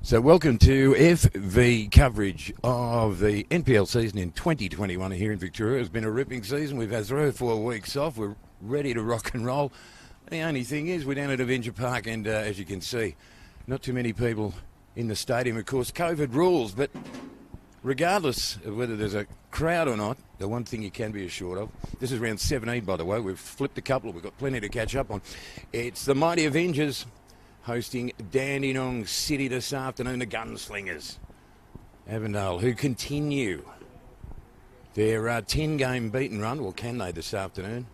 So welcome to FV coverage of the NPL season in 2021 here in Victoria. It's been a ripping season. We've had 3 or 4 weeks off. We're ready to rock and roll. The only thing is we're down at Avenger Park and as you can see, not too many people in the stadium. Of course, COVID rules, but regardless of whether there's a crowd or not, the one thing you can be assured of, this is round 17 by the way, we've flipped a couple, we've got plenty to catch up on. It's the mighty Avengers hosting Dandenong City this afternoon, the Gunslingers. Avondale, who continue their 10-game beaten run, or can they this afternoon,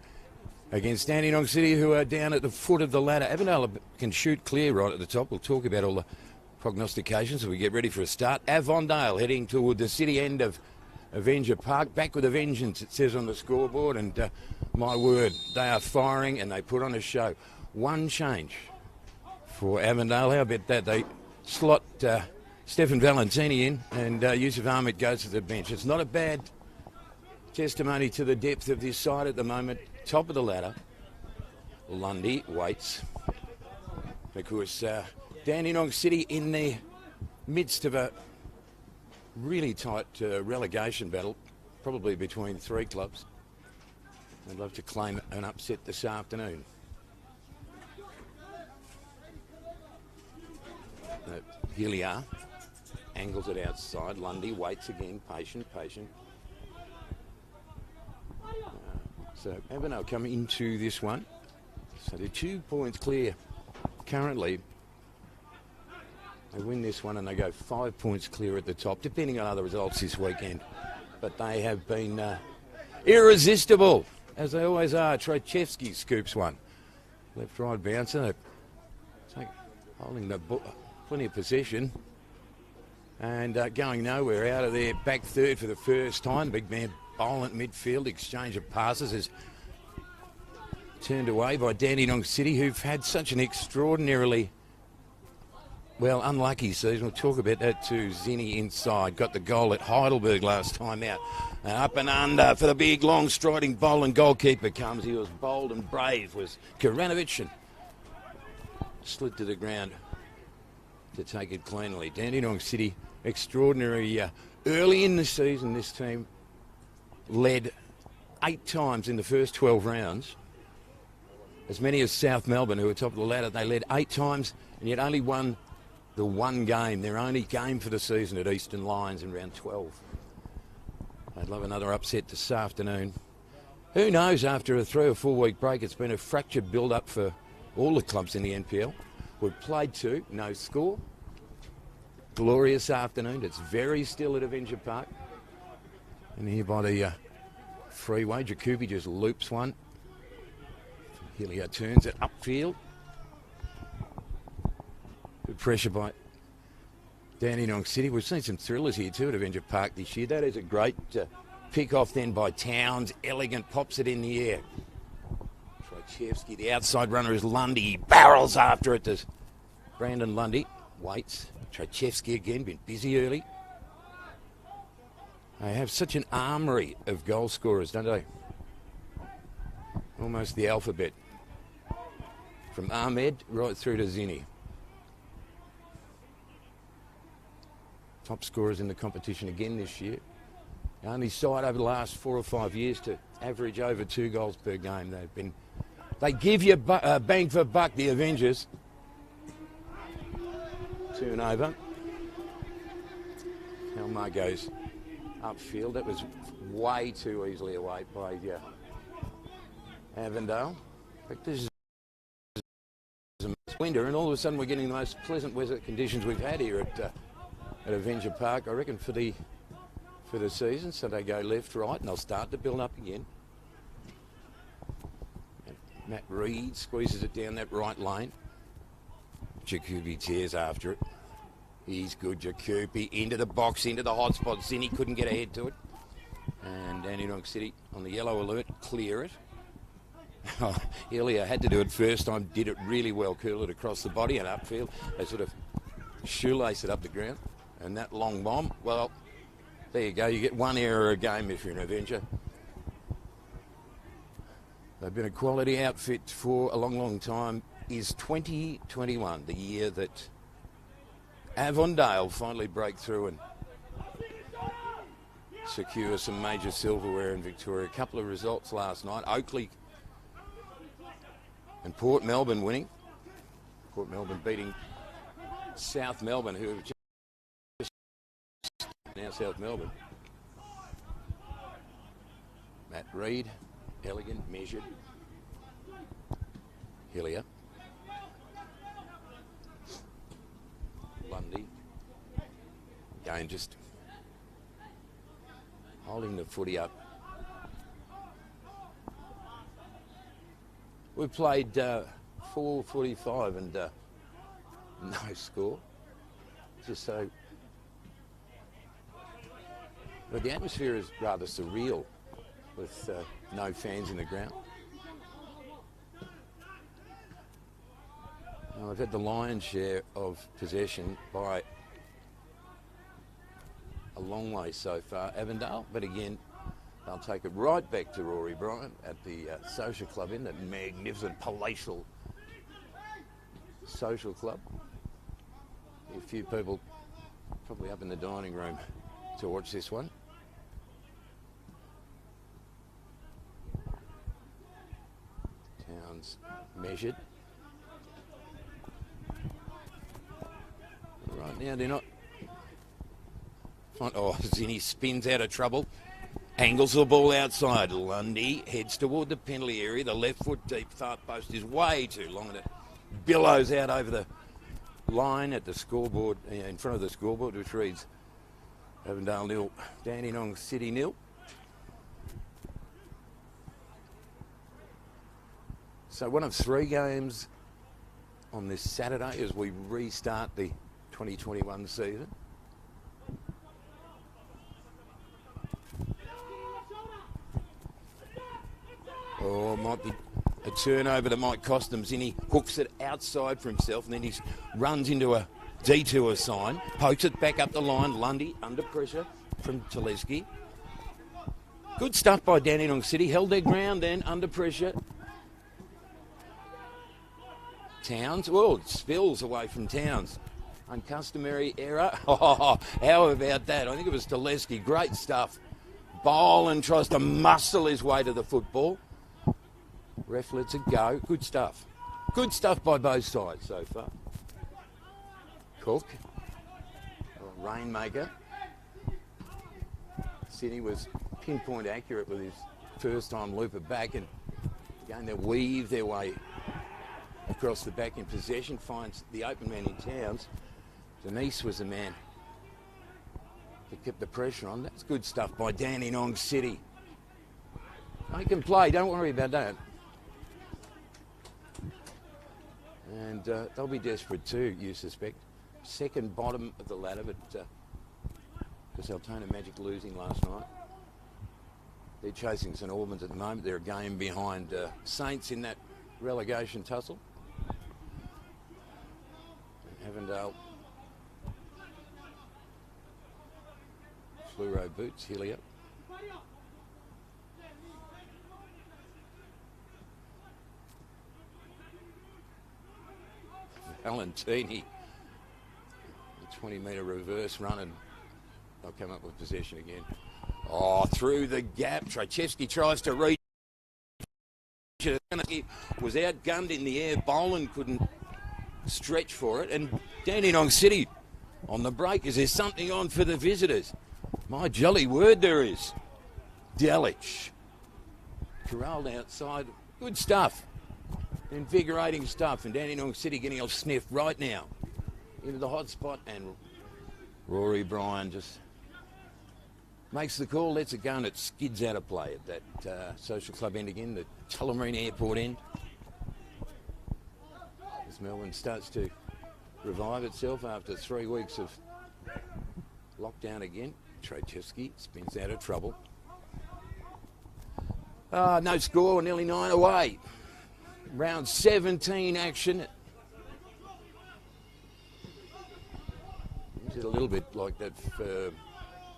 against Dandenong City, who are down at the foot of the ladder. Avondale can shoot clear right at the top. We'll talk about all the prognostications as we get ready for a start. Avondale heading toward the city end of Avenger Park. Back with a vengeance, it says on the scoreboard, and my word, they are firing and they put on a show. One change for Avondale. How about that? They slot Stefan Valentini in and Yusuf Ahmed goes to the bench. It's not a bad testimony to the depth of this side at the moment. Top of the ladder, Lundy waits. Of course, Dandenong City in the midst of a really tight relegation battle, probably between 3 clubs. I'd love to claim an upset this afternoon. Helia angles it outside. Lundy waits again, patient. So Avondale come into this one. So they're 2 points clear currently. They win this one and they go 5 points clear at the top, depending on other results this weekend. But they have been irresistible, as they always are. Trojevski scoops one. Left-right bouncer. Holding the ball. Plenty of possession and going nowhere. Out of there, back third for the first time. Big man bowling at midfield. Exchange of passes is turned away by Dandenong City, who've had such an extraordinarily, well, unlucky season. We'll talk about that too. Zinni inside. Got the goal at Heidelberg last time out. And up and under for the big, long, striding bowling goalkeeper comes. He was bold and brave, was Karanovic, and slid to the ground to take it cleanly. Dandenong City, extraordinary. Early in the season, this team led 8 times in the first 12 rounds. As many as South Melbourne, who were top of the ladder. They led 8 times and yet only won the one game, their only game for the season at Eastern Lions in round 12. I'd love another upset this afternoon. Who knows, after a 3 or 4 week break, it's been a fractured build-up for all the clubs in the NPL. We've played 2, no score. Glorious afternoon. It's very still at Avenger Park. And here by the freeway, Jacoby just loops one. Helia turns it upfield. Good pressure by Dandenong City. We've seen some thrillers here too at Avenger Park this year. That is a great pick off then by Towns. Elegant, pops it in the air. Trojevski, the outside runner is Lundy. He barrels after it. Does Brandon Lundy. Waits. Trojevski again, been busy early. They have such an armoury of goal scorers, don't they? Almost the alphabet. From Ahmed right through to Zinni. Top scorers in the competition again this year. The only side over the last 4 or 5 years to average over 2 goals per game. They give you bang for buck, the Avengers. Turnover. Elmar goes upfield. That was way too easily away by Avondale. But this is winter, and all of a sudden we're getting the most pleasant weather conditions we've had here at Avenger Park, I reckon, for the season. So they go left, right, and they'll start to build up again. And Matt Reed squeezes it down that right lane. Jacoby tears after it. He's good, Jacoby. Into the box, into the hot spot. Zinni couldn't get ahead to it. And Dandenong City on the yellow alert, clear it. Elia had to do it first time, did it really well, curl it across the body and upfield. They sort of shoelace it up the ground. And that long bomb, well, there you go. You get 1 error a game if you're an Avenger. They've been a quality outfit for a long, long time. Is 2021 the year that Avondale finally break through and secure some major silverware in Victoria. A couple of results last night. Oakley and Port Melbourne winning. Port Melbourne beating South Melbourne, who have just now South Melbourne. Matt Reid, elegant, measured. Hillier. Lundy. Again, just holding the footy up. We played 4:45 and no score. Just so. But the atmosphere is rather surreal with no fans in the ground. Now, I've had the lion's share of possession by a long way so far, Avondale, but again, they'll take it right back to Rory Bryan at the social club in that magnificent palatial social club. A few people probably up in the dining room to watch this one. Towns measured. Right now they're not. Oh, Zinni spins out of trouble. Angles the ball outside. Lundy heads toward the penalty area. The left foot deep far post is way too long and it billows out over the line at the scoreboard, in front of the scoreboard, which reads Avondale 0, Dandenong City 0. So one of 3 games on this Saturday as we restart the 2021 season. Oh, might be a turnover that might cost them. Zinni hooks it outside for himself and then he runs into a detour sign, pokes it back up the line. Lundy under pressure from Tuleski. Good stuff by Dandenong City. Held their ground then under pressure. Towns, well, it spills away from Towns. Uncustomary error. Oh, how about that? I think it was Tuleski. Great stuff. Boland tries to muscle his way to the football. Ref lets it go. Good stuff. Good stuff by both sides so far. Cook. Rainmaker. Sydney was pinpoint accurate with his first time looper back and again they weave their way across the back in possession. Finds the open man in Towns. Denise was the man that kept the pressure on. That's good stuff by Dandenong City. They can play, don't worry about that. And they'll be desperate too, you suspect. Second bottom of the ladder, but because Altona Magic losing last night. They're chasing St Albans at the moment. They're a game behind Saints in that relegation tussle. Avondale. Fluoro boots, Hillier. Valentini, a 20-metre reverse run and they'll come up with possession again. Oh, through the gap. Trajewski tries to reach. Was outgunned in the air. Boland couldn't stretch for it. And Dandenong City on the break. Is there something on for the visitors? My jolly word there is. Delich. Corralled outside. Good stuff. Invigorating stuff. And Dandenong City getting a sniff right now into the hot spot. And Rory Bryan just makes the call, lets it go, and it skids out of play at that social club end again, the Tullamarine Airport end. As Melbourne starts to revive itself after 3 weeks of lockdown again. Trajewski spins out of trouble. No score, nearly 9 away. Round 17 action. It's a little bit like that, a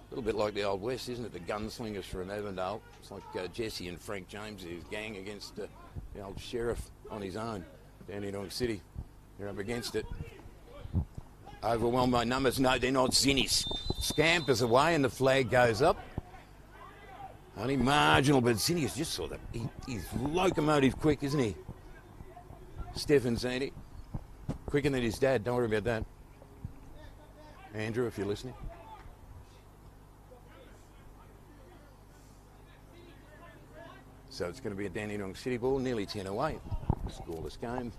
little bit like the Old West, isn't it? The gunslingers from Avondale. It's like Jesse and Frank James, his gang against the old sheriff on his own. Dandenong City, they're up against it. overwhelmed by numbers. No, they're not. Zinnis scampers away and the flag goes up. Only marginal, but Zinnis just saw that. He's locomotive quick, isn't he? Stefan Zini. Quicker than his dad. Don't worry about that. Andrew, if you're listening. So it's going to be a Dandenong City ball, nearly 10 away. Scoreless game.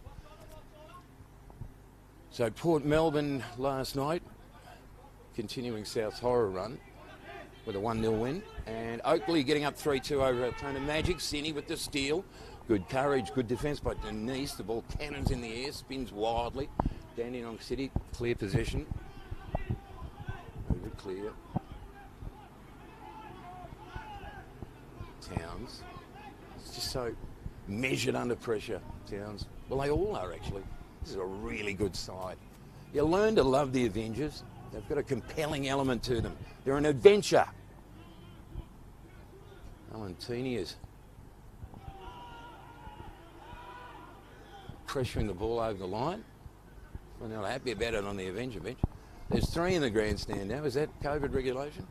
So Port Melbourne last night, continuing South's horror run with a 1-0 win. And Oakley getting up 3-2 over Altona Magic. Cini with the steal. Good courage, good defence by Denise. The ball cannons in the air, spins wildly. Dandenong City, clear possession. Over clear. Towns. It's just so measured under pressure, Towns. Well, they all are, actually. This is a really good side. You learn to love the Avengers. They've got a compelling element to them. They're an adventure. Valentini is pressuring the ball over the line. Well, they're not happy about it on the Avenger bench. There's 3 in the grandstand now. Is that COVID regulation?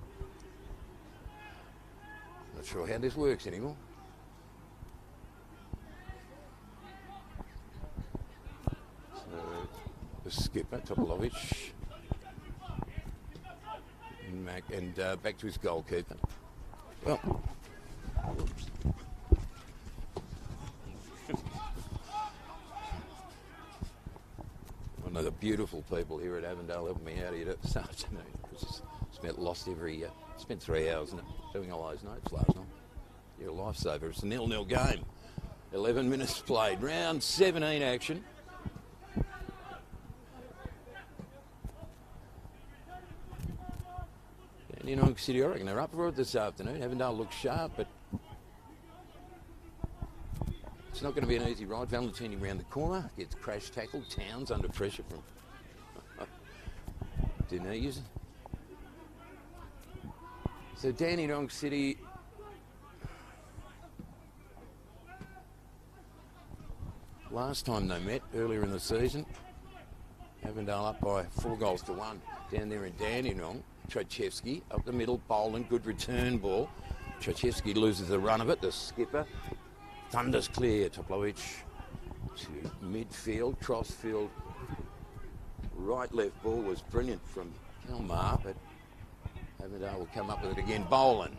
Not sure how this works anymore. So the skipper, Topolovic, and back to his goalkeeper. Well, one of the beautiful people here at Avondale helped me out here this afternoon. Spent 3 hours doing all those notes last night. You're a lifesaver. It's a 0-0 game. 11 minutes played. Round 17 action. Dandenong City, I reckon they're up for it this afternoon. Avondale looks sharp, but it's not going to be an easy ride. Valentini round the corner, gets crash tackled. Towns under pressure from Denise. So Dandenong City last time they met, earlier in the season, Avondale up by 4-1 down there in Dandenong. Trachevsky up the middle, Boland, good return ball. Trachevsky loses the run of it. The skipper thunders clear. Toplovic to midfield, crossfield, right-left ball was brilliant from Kalmar, but Avondale will come up with it again. Boland.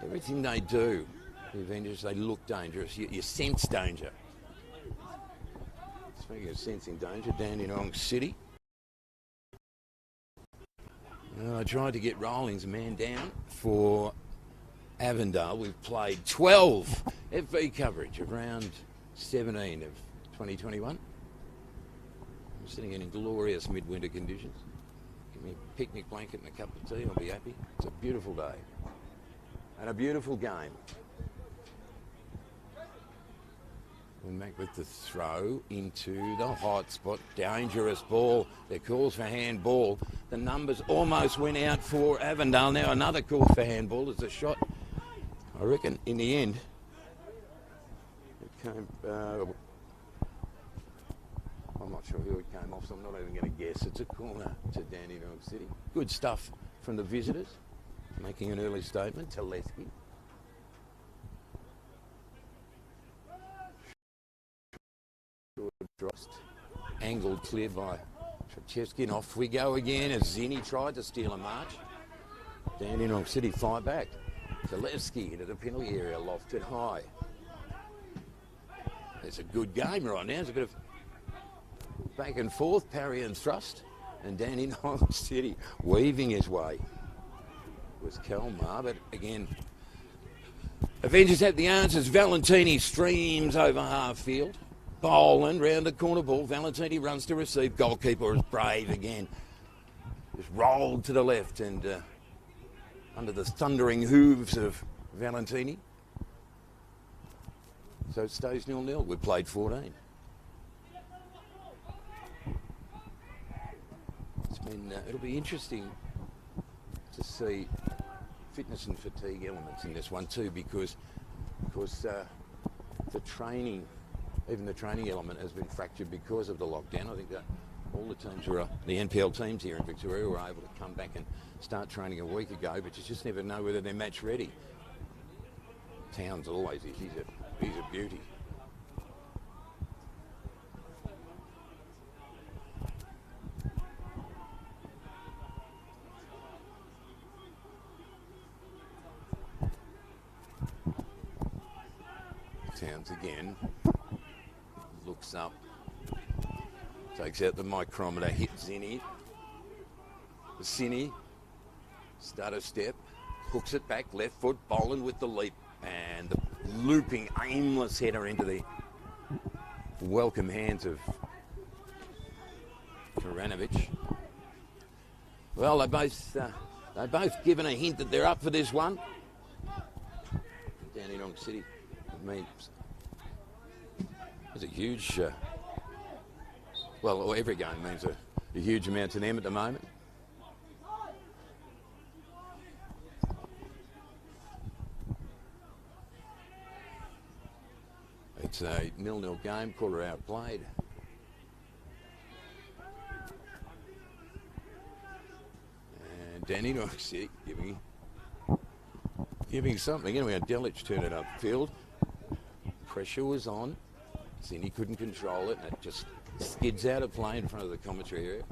Everything they do, the Avengers, they look dangerous. You sense danger. Speaking of sensing danger, Dandenong City. I tried to get Rollins man down for Avondale. We've played 12 FV coverage of round 17 of 2021. I'm sitting in glorious midwinter conditions. Give me a picnic blanket and a cup of tea, I'll be happy. It's a beautiful day and a beautiful game. And back with the throw into the hot spot. Dangerous ball. Their calls for handball. The numbers almost went out for Avondale. Now another call for handball. It's a shot. I reckon in the end, it came. I'm not sure who it came off, so I'm not even going to guess. It's a corner to Dandenong City. Good stuff from the visitors. Making an early statement. Telesky. Angled clear by Trachevsky, and off we go again as Zinni tried to steal a march. Dandenong City fight back. Zalewski into the penalty area, lofted high. It's a good game right now. There's a bit of back and forth, parry and thrust, and Dandenong City weaving his way. It was Kalmar, but again, Avengers have the answers. Valentini streams over half field. Boland round the corner ball. Valentini runs to receive. Goalkeeper is brave again. Just rolled to the left and under the thundering hooves of Valentini. So it stays 0-0. We've played 14. It'll be interesting to see fitness and fatigue elements in this one too, because of course the training even the training element has been fractured because of the lockdown. I think that all the teams the NPL teams here in Victoria were able to come back and start training a week ago, but you just never know whether they're match ready. Towns always is. He's a beauty. Towns again, looks up, takes out the micrometer, hits Zinni. Zinni, stutter step, hooks it back, left foot, Boland with the leap, and the looping, aimless header into the welcome hands of Karanovic. Well, they both given a hint that they're up for this one. Dandenong City. I mean, it's a huge, well, every game means a huge amount to them at the moment. It's a 0-0 game, quarter hour played. And Dandenong City giving something. Anyway, Delic turned it upfield. Pressure was on. Zinni couldn't control it, and it just skids out of play in front of the commentary area.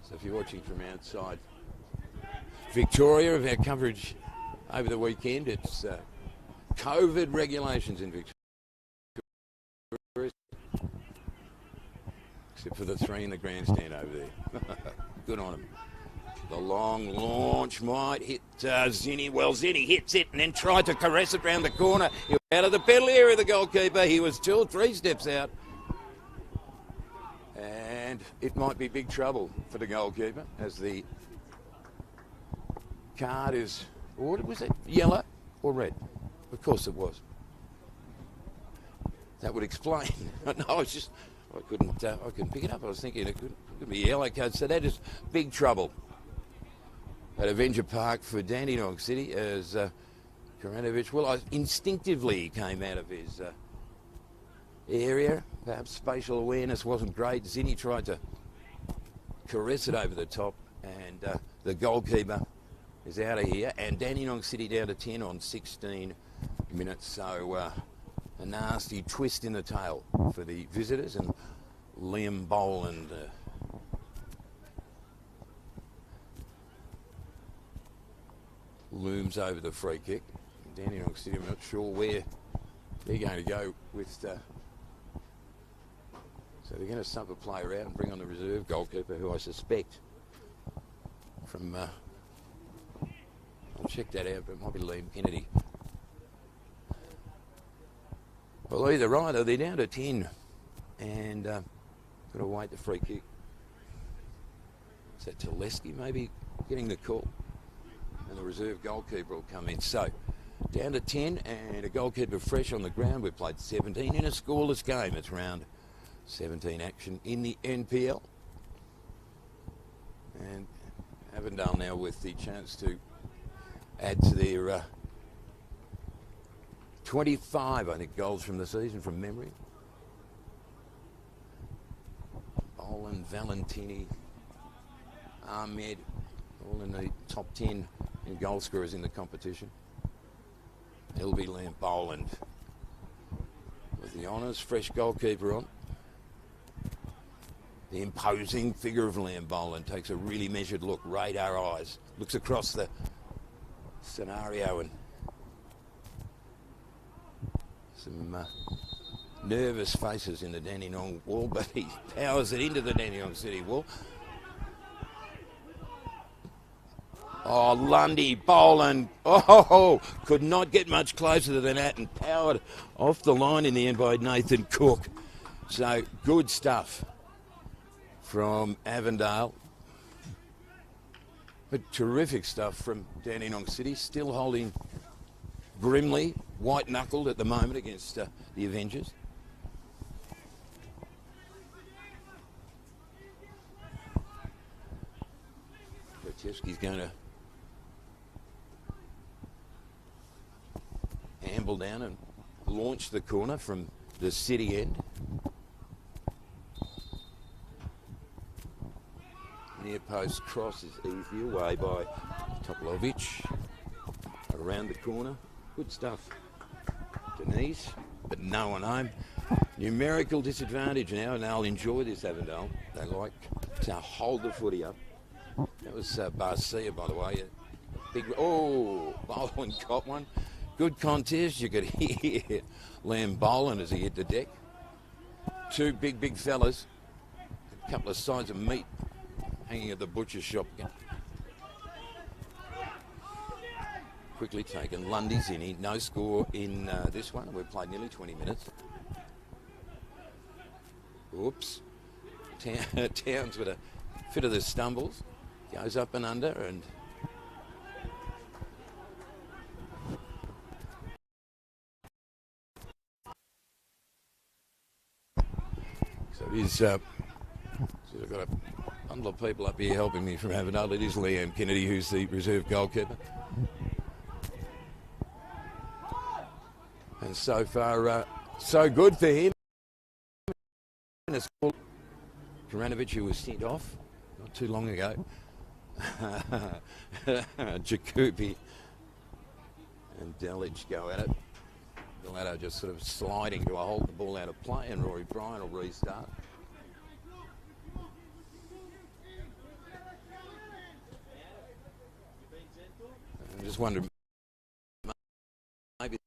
So if you're watching from outside Victoria, of our coverage over the weekend, it's COVID regulations in Victoria. Except for the three in the grandstand over there. Good on him. The long launch might hit Zinni. Well, Zinni hits it and then tried to caress it round the corner. He was out of the penalty area, the goalkeeper. He was 2 or 3 steps out. And it might be big trouble for the goalkeeper as the card is, what was it, yellow or red? Of course it was. That would explain. No, I couldn't pick it up. I was thinking it could be a yellow card. So that is big trouble at Avenger Park for Dandenong City as Karanovic, well, instinctively came out of his area. Perhaps spatial awareness wasn't great. Zinni tried to caress it over the top, and the goalkeeper is out of here. And Dandenong City down to 10 on 16 minutes. So a nasty twist in the tail for the visitors, and Liam Boland looms over the free kick. Dandenong City, I'm not sure where they're going to go with. So they're going to sub a player out and bring on the reserve goalkeeper, who I suspect from. I'll check that out, but it might be Liam Kennedy. Well, either either, they're down to 10 and got to wait the free kick. Is that Teleski maybe getting the call? And the reserve goalkeeper will come in. So, down to 10 and a goalkeeper fresh on the ground. We've played 17 in a scoreless game. It's round 17 action in the NPL. And Avondale now with the chance to add to their 25, I think, goals from the season from memory. Boland, Valentini, Ahmed, all in the top 10 in goal scorers in the competition. It'll be Liam Boland with the honours, fresh goalkeeper on. The imposing figure of Liam Boland takes a really measured look, radar eyes, looks across the scenario, and some nervous faces in the Dandenong wall, but he powers it into the Dandenong City wall. Oh, Lundy, Boland, could not get much closer than that, and powered off the line in the end by Nathan Cook. So, good stuff from Avondale. But terrific stuff from Dandenong City, still holding grimly, white-knuckled at the moment against the Avengers. Chesky's going to amble down and launch the corner from the city end. Near post cross is easy away by Toplovic. Around the corner. Good stuff. Denise, but no one home. Numerical disadvantage now, and they'll enjoy this, Avondale. They like to hold the footy up. That was Barcia, by the way. Big, Boland got one. Good contest. You could hear Lamb bowling as he hit the deck. Two big fellas. A couple of sides of meat hanging at the butcher's shop. Quickly taken. Lundy's in. No score in this one. We've played nearly 20 minutes. Oops. Towns with a fit of the stumbles. Goes up and under and... So it is... so I've got a bundle of people up here helping me from Avondale. It is Liam Kennedy, who's the reserve goalkeeper. And so far, so good for him. Karanovic, who was sent off not too long ago. Jacobi and Delic go at it. Galato just sort of sliding to hold the ball out of play, and Rory Bryan will restart. I'm just wondering, maybe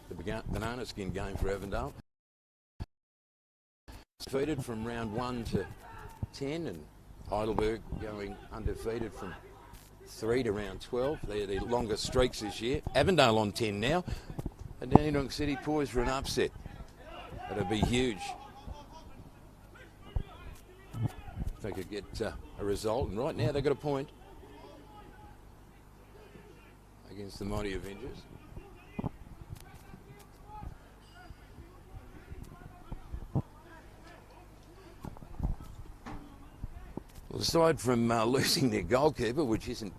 the banana skin game for Avondale. Defeated from round 1 to 10, and Heidelberg going undefeated from 3 to round 12. They're the longest streaks this year. Avondale on 10 now. And Dandenong City poised for an upset. That'll be huge if they could get a result. And right now they've got a point against the mighty Avengers. Well, aside from losing their goalkeeper, which isn't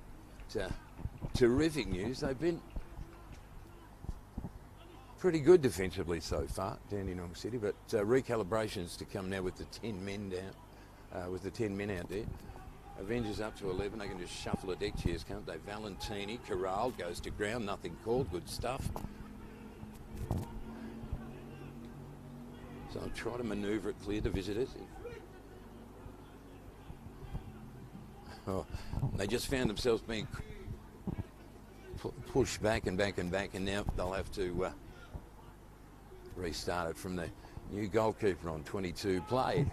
terrific news, they've been pretty good defensively so far, Dandenong City, but recalibrations to come now with the 10 men down, with the 10 men out there. Avengers up to 11, they can just shuffle the deck chairs, can't they? Valentini, Corral goes to ground, nothing called, good stuff. So I'll try to manoeuvre it clear the visitors. Oh, they just found themselves being pushed back and back and back, and now they'll have to restart it from the new goalkeeper on 22 played.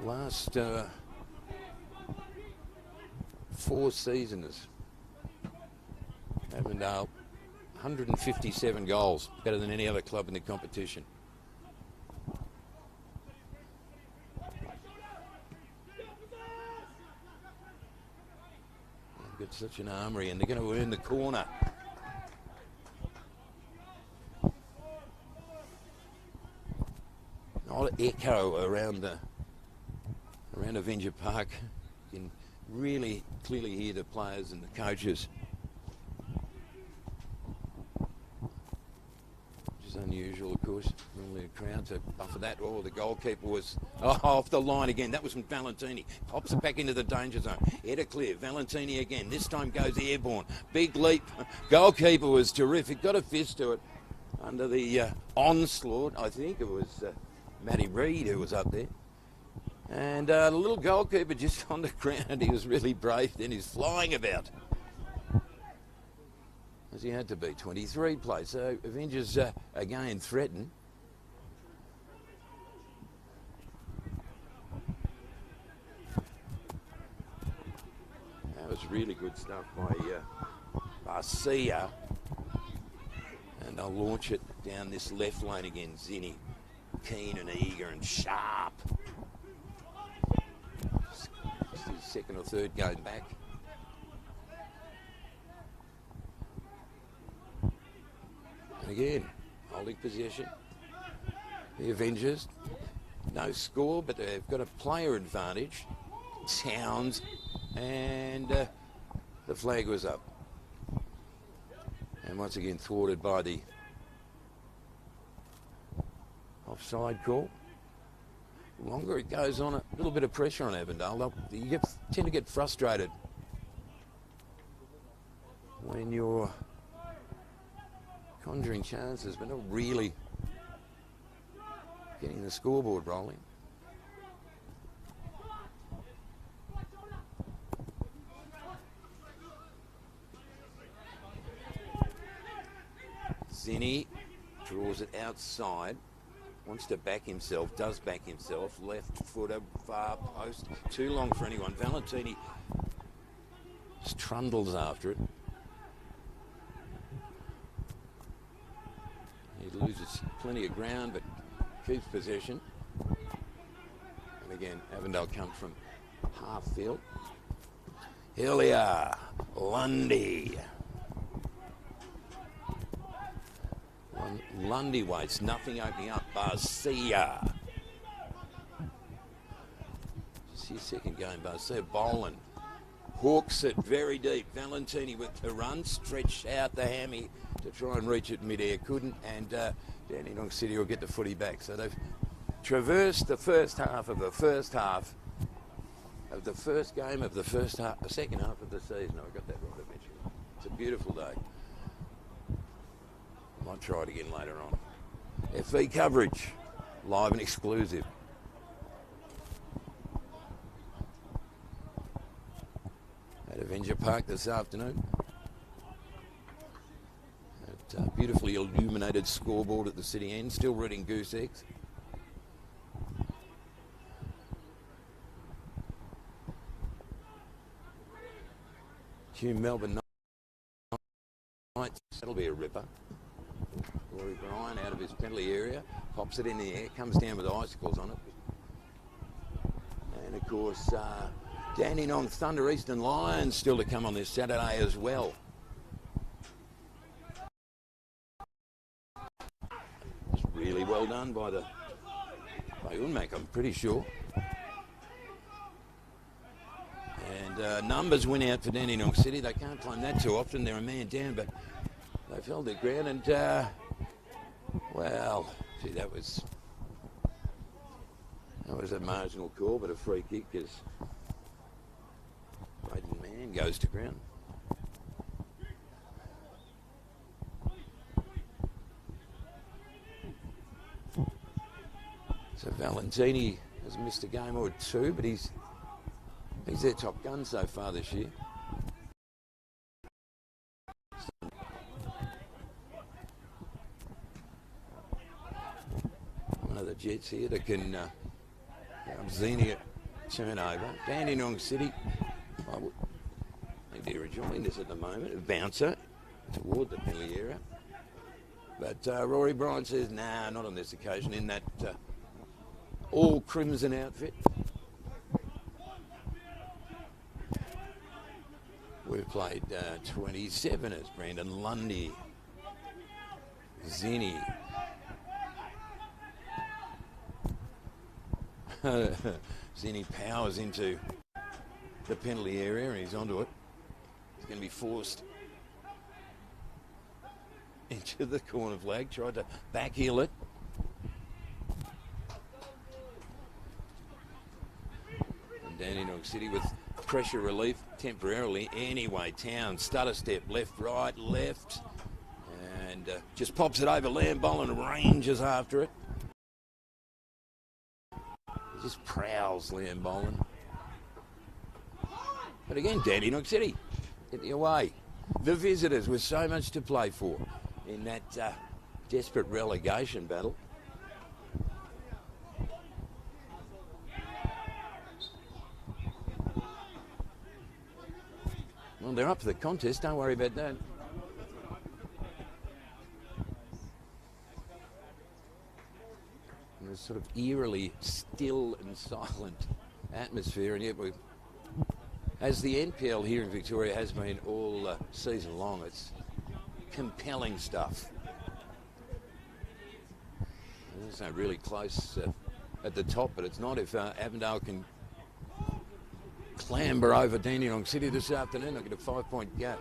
Last 4 seasons, Avondale 157 goals, better than any other club in the competition. They've got such an armoury, and they're going to earn the corner. A lot of echo around Avenger Park. You can really clearly hear the players and the coaches. Which is unusual, of course. Normally a crowd to buffer that. Oh, the goalkeeper was off the line again. That was from Valentini. Pops it back into the danger zone. Header clear. Valentini again. This time goes airborne. Big leap. Goalkeeper was terrific. Got a fist to it under the onslaught. I think it was Matty Reid who was up there. And the little goalkeeper just on the ground, he was really brave. Then he's flying about, as he had to be. 23 plays. So Avengers again threaten. That was really good stuff by Barcia. And they'll launch it down this left lane again. Zinni, keen and eager and sharp. Second or third going back. And again, holding possession. The Avengers, no score, but they've got a player advantage. Towns, and the flag was up. And once again thwarted by the offside call. The longer it goes on, a little bit of pressure on Avondale. You tend to get frustrated when you're conjuring chances, but not really getting the scoreboard rolling. Zinni draws it outside, wants to back himself, does back himself, left footer, far post, too long for anyone. Valentini just trundles after it. He loses plenty of ground, but keeps possession. And again, Avondale comes from half field. Hillier, Lundy. Lundy waits, nothing opening up. Barcia. Just his second game, Barcia. Boland hawks it very deep. Valentini with the run, stretched out the hammy to try and reach it mid-air. Couldn't, and Dandenong City will get the footy back. So they've traversed the first half of the first half of the first game of the first half, the second half of the season. I got that right eventually. It's a beautiful day. Might try it again later on. FV coverage, live and exclusive. At Avenger Park this afternoon. At beautifully illuminated scoreboard at the city end, still reading goose eggs. Melbourne Knights, that'll be a ripper. Rory Bryan out of his penalty area, pops it in the air, comes down with icicles on it. And of course, Dandenong Thunder Eastern Lions still to come on this Saturday as well. It's really well done by Unmac, I'm pretty sure. And numbers went out for Dandenong City. They can't claim that too often. They're a man down, but they've held their ground. And well, gee, that was a marginal call, but a free kick as Braden Mann goes to ground. So Valentini has missed a game or two, but he's their top gun so far this year. One of the Jets here that can Zinni turnover. Dandenong City, I think they're enjoying this at the moment. A bouncer toward the penalty area. But Rory Bryan says, nah, not on this occasion, in that all crimson outfit. We've played 27 as Brandon Lundy, Zinni, Zinni powers into the penalty area and he's onto it. He's going to be forced into the corner flag, tried to backheel it. And Dandenong City with pressure relief temporarily. Anyway, Town, stutter step, left, right, left. And just pops it over. Lambolan ranges after it. He just prowls Lambolan. But again, Dandenong City, get the away. The visitors with so much to play for in that desperate relegation battle. Well, they're up for the contest, don't worry about that. And there's sort of eerily still and silent atmosphere, and yet as the NPL here in Victoria has been all season long, it's compelling stuff. It's not really close at the top, but it's not if Avondale can clamber over Dandenong City this afternoon. They'll get a 5-point gap.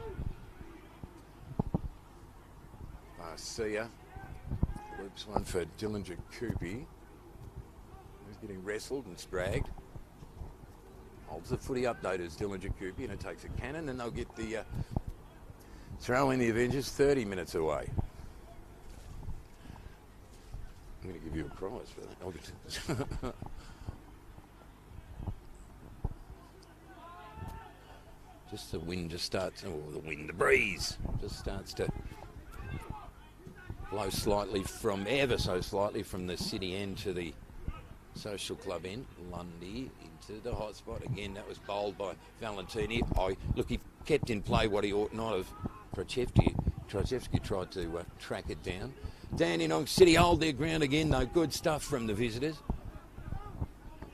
Garcia loops one for Dillinger Coopy. He's getting wrestled and spragged. Holds the footy update as Dillinger Coopy, and it takes a cannon, and they'll get the throw in the Avengers 30 minutes away. I'm going to give you a prize for that. I'll get just the wind just starts, the breeze just starts to blow slightly from, ever so slightly, from the city end to the social club end. Lundy into the hot spot. Again, that was bowled by Valentini. Look, he kept in play what he ought not have. Trojevski tried to track it down. Dandenong City hold their ground again, though. Good stuff from the visitors.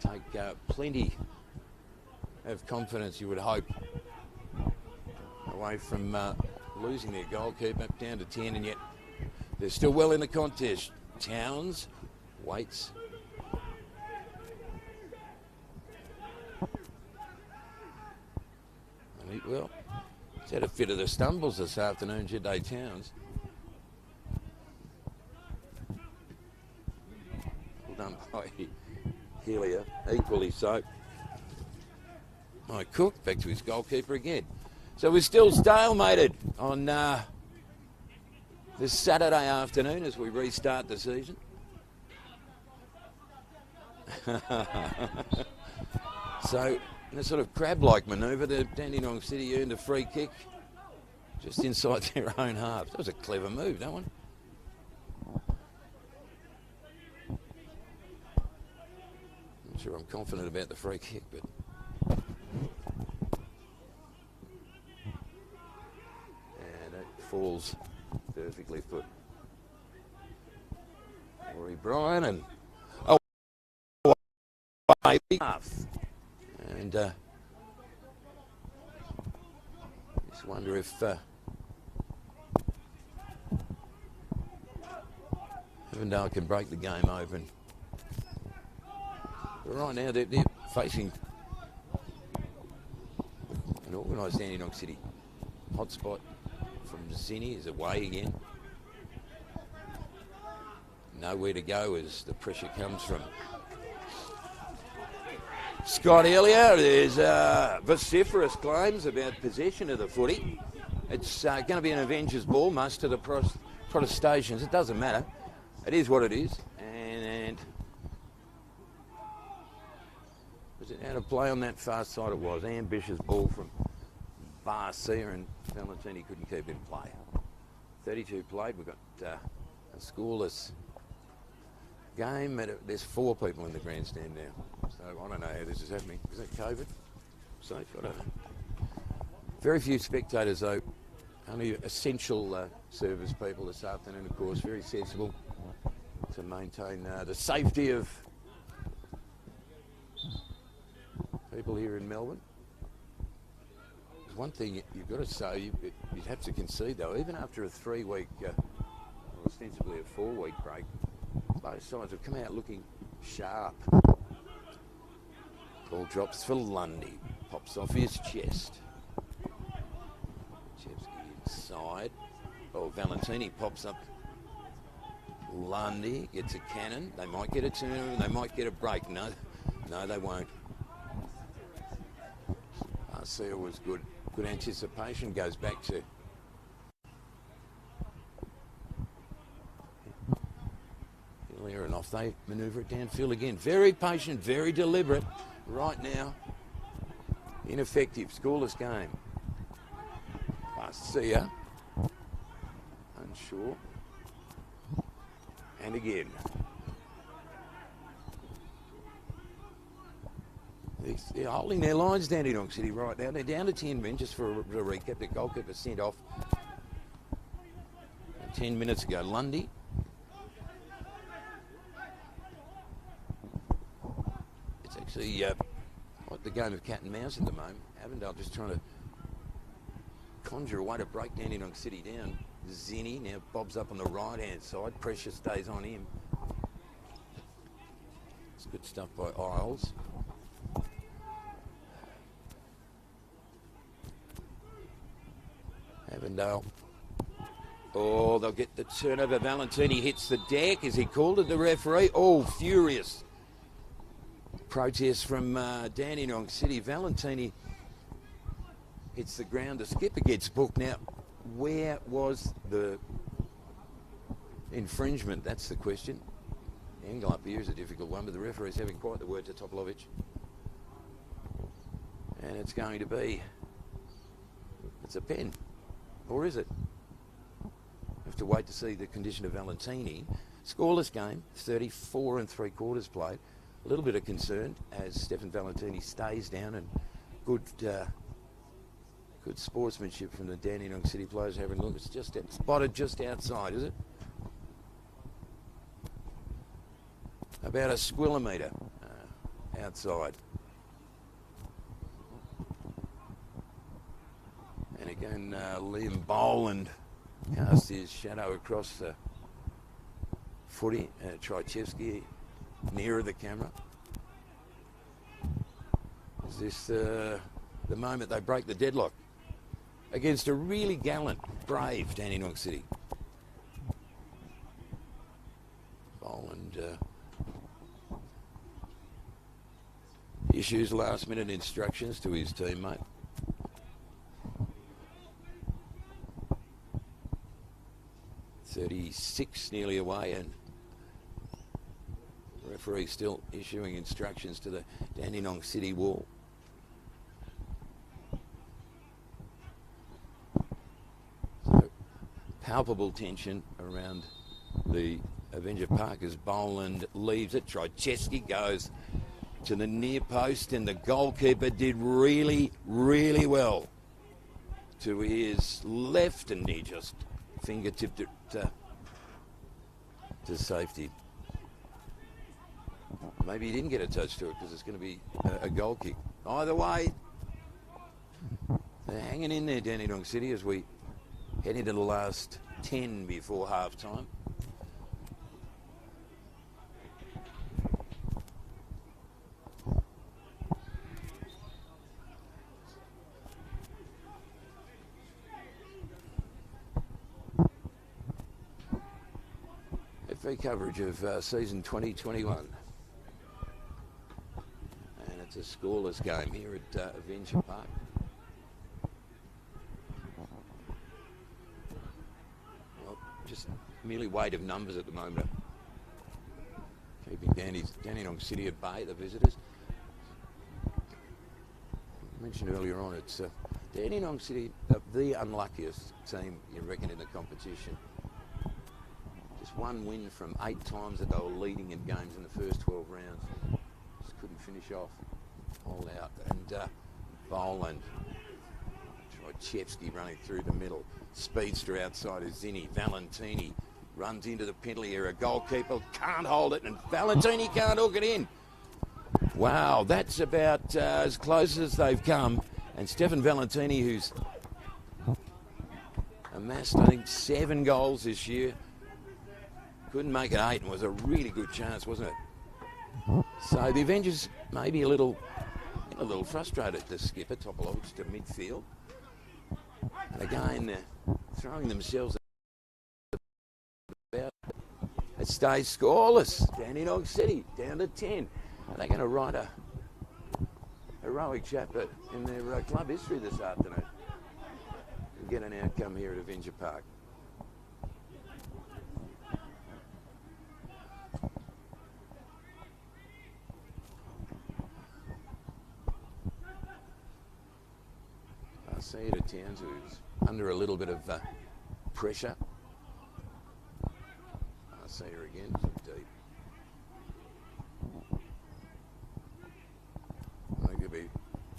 Take plenty of confidence, you would hope, away from losing their goalkeeper down to 10, and yet they're still well in the contest. Towns waits. And well, he's had a fit of the stumbles this afternoon, Jade Towns. Well done by Helia, equally so. Cook back to his goalkeeper again. So we're still stalemated on this Saturday afternoon as we restart the season. So in a sort of crab-like manoeuvre, the Dandenong City earned a free kick just inside their own half. That was a clever move, that one. Not sure I'm confident about the free kick, but falls perfectly for Rory Bryan, and half. And just wonder if Avondale can break the game open. But right now they're facing an organised Dandenong City hotspot. From Zinni is away again. Nowhere to go as the pressure comes from Scott Elliott. There's vociferous claims about possession of the footy. It's going to be an Avengers ball, much to the protestations. It doesn't matter. It is what it is. And was it out of play on that far side? It was. Ambitious ball from Garcia, and Valentini couldn't keep it in play. 32 played. We've got a scoreless game. There's 4 people in the grandstand now. So I don't know how this is happening. Is that COVID? Safe? I don't know. Very few spectators, though. Only essential service people this afternoon, of course. Very sensible to maintain the safety of people here in Melbourne. One thing you've got to say, you'd have to concede, though, even after a 3-week, or ostensibly a 4-week break, both sides have come out looking sharp. Ball drops for Lundy, pops off his chest. Chevsky inside. Oh, Valentini pops up. Lundy gets a cannon. They might get a turn, they might get a break. No, they won't. Garcia was good. Good anticipation, goes back to Hillier, and off they manoeuvre it downfield again. Very patient, very deliberate. Right now, ineffective, scoreless game. Garcia, unsure. And again. They're holding their lines, Dandenong City, right now. They're down to 10 men, just for a recap. The goalkeeper sent off 10 minutes ago. Lundy. It's actually like the game of cat and mouse at the moment. Avondale just trying to conjure a way to break Dandenong City down. Zinni now bobs up on the right-hand side. Pressure stays on him. Good stuff by Isles. Avondale. Oh, they'll get the turnover. Valentini hits the deck as he called it, the referee. Oh, furious. Protest from Dandenong City. Valentini hits the ground. The skipper gets booked. Now, where was the infringement? That's the question. The angle up here is a difficult one, but the referee's having quite the word to Topolovic. And it's going to be... It's a pen. Or is it? Have to wait to see the condition of Valentini. Scoreless game, 34 3/4 played. A little bit of concern as Stefan Valentini stays down, and good sportsmanship from the Dandenong City players. Having a look, it's just spotted just outside, is it? About a squillimetre outside. And again, Liam Boland cast his shadow across the footy. Tchaikovsky nearer the camera. Is this the moment they break the deadlock against a really gallant, brave Dandenong City? Boland issues last-minute instructions to his teammate. .36 nearly away, and the referee still issuing instructions to the Dandenong City wall. So palpable tension around the Avenger Park as Boland leaves it. Tchaikovsky goes to the near post, and the goalkeeper did really, really well to his left, and he just fingertipped it to safety. Maybe he didn't get a touch to it because it's going to be a goal kick. Either way, they're hanging in there, Dandenong City, as we head into the last 10 before half-time. FA coverage of season 2021. And it's a scoreless game here at Avenger Park. Well, just merely weight of numbers at the moment. Keeping Dandenong City at bay, the visitors. I mentioned earlier on, it's Dandenong City, the unluckiest team, you reckon, in the competition. Just one win from 8 times that they were leading in games in the first 12 rounds. Just couldn't finish off. All out. And Boland. Tchaikovsky running through the middle. Speedster outside is Zinni. Valentini runs into the penalty area. Goalkeeper can't hold it, and Valentini can't hook it in. Wow, that's about as close as they've come. And Stefan Valentini, who's amassed, I think, 7 goals this year, couldn't make it 8, and was a really good chance, wasn't it? So the Avengers maybe a little frustrated. The skipper, Topolovic, to midfield. And again, they're throwing themselves about. It stays scoreless. Dandenong City down to 10. Are they going to write a heroic chapter in their club history this afternoon and get an outcome here at Avenger Park? See it at Towns, who's under a little bit of pressure. I see her again, deep. I think you'll be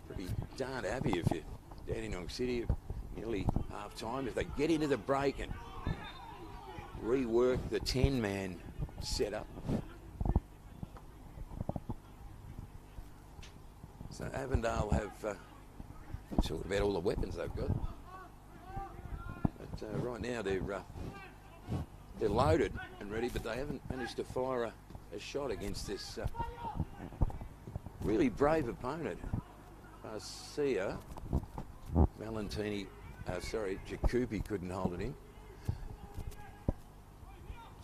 pretty darn happy if you're Dandenong City, nearly half time, if they get into the break and rework the 10-man setup. So Avondale have talking about all the weapons they've got, but right now they're loaded and ready, but they haven't managed to fire a shot against this Really brave opponent. Garcia, Valentini, Jacobi couldn't hold it in.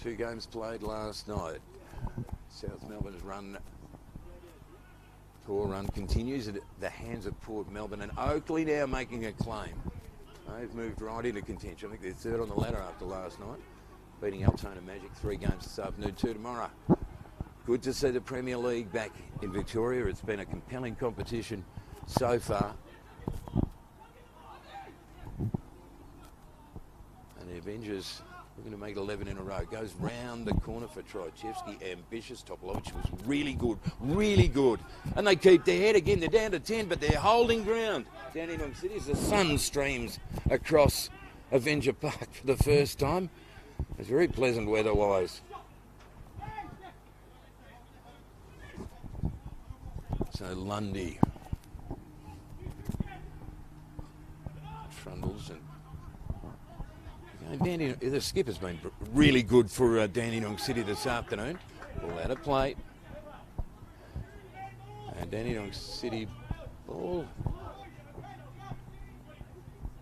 2 games played last night. South Melbourne's poor run continues at the hands of Port Melbourne, and Oakley now making a claim. They've moved right into contention. I think they're third on the ladder after last night, beating Altona Magic 3 games this afternoon, 2 tomorrow. Good to see the Premier League back in Victoria. It's been a compelling competition so far. And the Avengers looking to make 11 in a row. Goes round the corner for Trojevski. Ambitious. Topolovic was really good, really good. And they keep their head again. They're down to 10, but they're holding ground. Dandenong City as the sun streams across Avenger Park for the first time. It's very pleasant weather-wise. So Lundy trundles and the skipper's been really good for Dandenong City this afternoon. Ball out of play. And Dandenong City ball.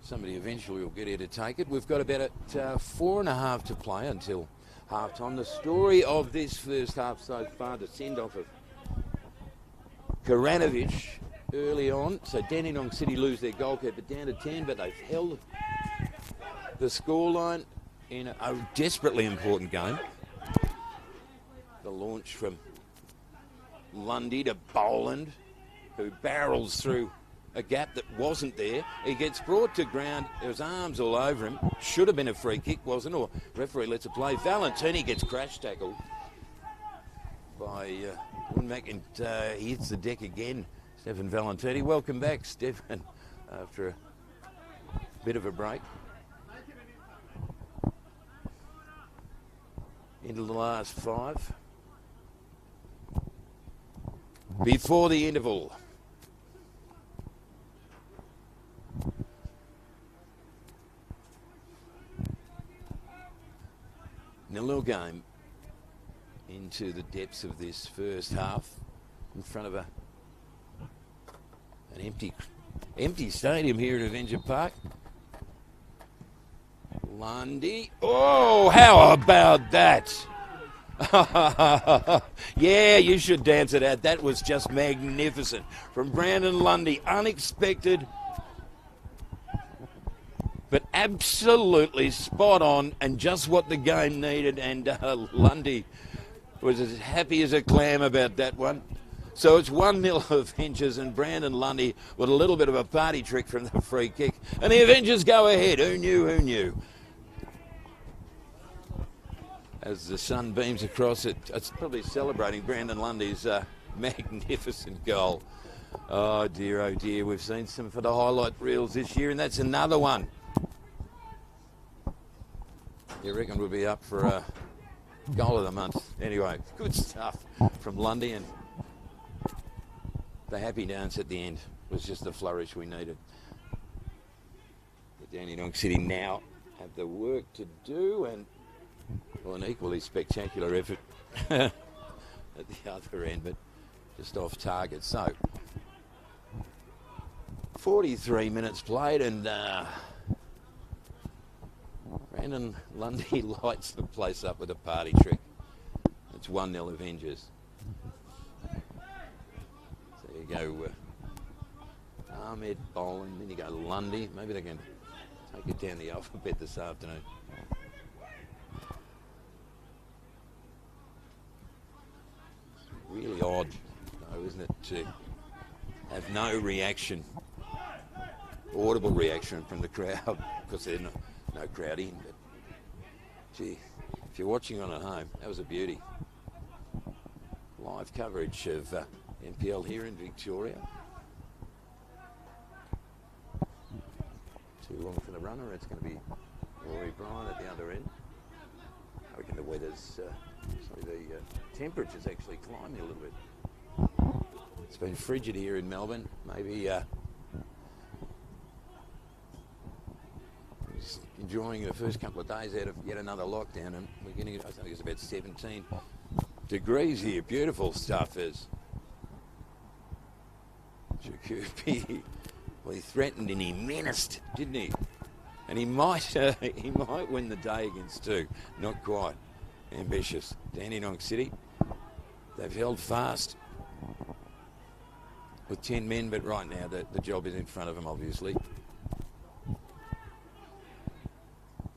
Somebody eventually will get here to take it. We've got about 4.5 to play until half-time. The story of this first half so far, the send-off of Karanovic early on. So Dandenong City lose their goalkeeper down to 10, but they've held the scoreline in a desperately important game. The launch from Lundy to Boland, who barrels through a gap that wasn't there. He gets brought to ground. There was arms all over him. Should have been a free kick, wasn't it? Or referee lets it play. Valentini gets crash tackled by Mac, and he hits the deck again. Stefan Valentini. Welcome back, Stefan, after a bit of a break. Into the last 5. Before the interval. Nil-nil game into the depths of this first half in front of an empty stadium here at Avenger Park. Lundy. Oh, how about that? Yeah, you should dance it out. That was just magnificent. From Brandon Lundy. Unexpected, but absolutely spot on and just what the game needed. And Lundy was as happy as a clam about that one. So it's 1-0 Avengers, and Brandon Lundy with a little bit of a party trick from the free kick. And the Avengers go ahead. Who knew? Who knew? As the sun beams across it, it's probably celebrating Brandon Lundy's magnificent goal. Oh dear, we've seen some for the highlight reels this year, and that's another one. You reckon we'll be up for a goal of the month? Anyway, good stuff from Lundy, and the happy dance at the end was just the flourish we needed. The Dandenong City now have the work to do, and well, an equally spectacular effort at the other end, but just off target. So, 43 minutes played, and Brandon Lundy lights the place up with a party trick. It's 1-0 Avengers. So you go Ahmed, Boland, then you go Lundy. Maybe they can take it down the alphabet this afternoon. Really odd, though, isn't it, to have no reaction, audible reaction from the crowd, because there's no crowd in. But gee, if you're watching on at home, that was a beauty. Live coverage of NPL here in Victoria. Too long for the runner. It's going to be Rory Bryan at the other end. I reckon the weather's, the temperature's actually climbing a little bit. It's been frigid here in Melbourne. Maybe just enjoying the first couple of days out of yet another lockdown, and we're getting, I think it's about 17 degrees here. Beautiful stuff is. Jacoby, well, he threatened and he menaced, didn't he? And he might win the day against two. Not quite. Ambitious. Dandenong City, they've held fast with 10 men, but right now the job is in front of them, obviously.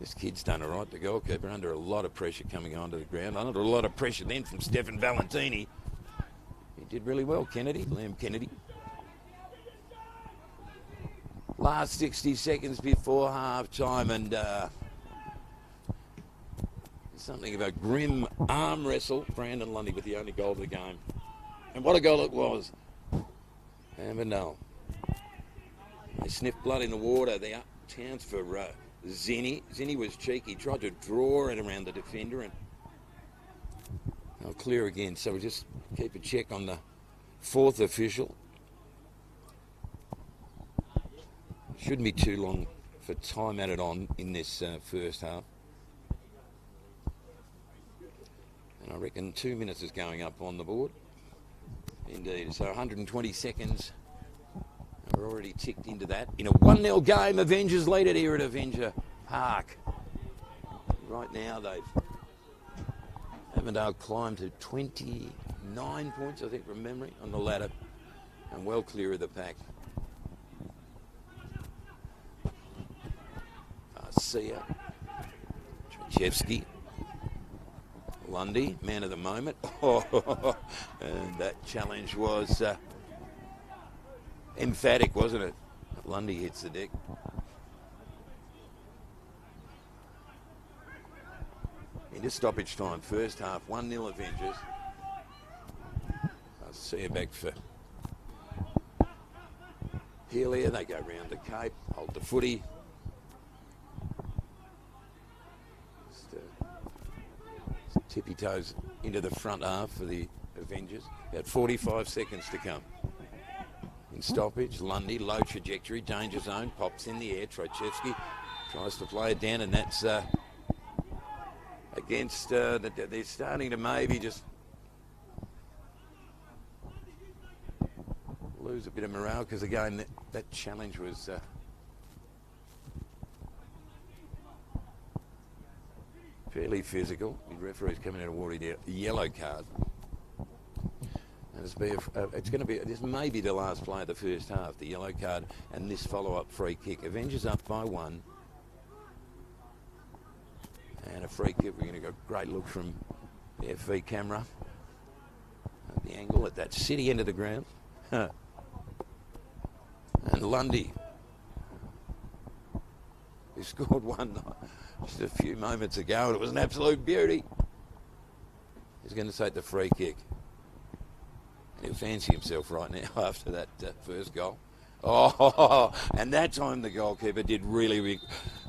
This kid's done all right, the goalkeeper, under a lot of pressure coming onto the ground. Under a lot of pressure then from Stefan Valentini. He did really well, Liam Kennedy. Last 60 seconds before half-time, and something of a grim arm wrestle. Brandon Lundy with the only goal of the game. And what a goal it was. Avondale. They sniffed blood in the water. They up chance for Zinni. Zinni was cheeky, tried to draw it around the defender, and they'll clear again. So we'll just keep a check on the fourth official. Shouldn't be too long for time added on in this first half. And I reckon 2 minutes is going up on the board. Indeed. So 120 seconds. We're already ticked into that. In a 1-0 game, Avengers lead it here at Avenger Park. Right now, Avondale climbed to 29 points, I think, from memory, on the ladder. And well clear of the pack. Garcia. Trachevsky. Lundy, man of the moment. And that challenge was emphatic, wasn't it? Lundy hits the deck. Into stoppage time, first half, 1-0 Avengers. I'll see you back for Healia. They go round the Cape, hold the footy. Tippy toes into the front half for the Avengers. About 45 seconds to come. In stoppage, Lundy, low trajectory, danger zone, pops in the air. Trojevsky tries to play it down, and that's against, they're starting to maybe just lose a bit of morale, because again, that challenge was fairly physical. The referee's coming out awarding a yellow card. And this may be the last play of the first half, the yellow card and this follow-up free kick. Avengers up by 1. And a free kick. We're going to get a great look from the FV camera at the angle at that city end of the ground. And Lundy, who scored one just a few moments ago, and it was an absolute beauty. He's going to take the free kick. And he'll fancy himself right now after that first goal. Oh, and that time the goalkeeper did really...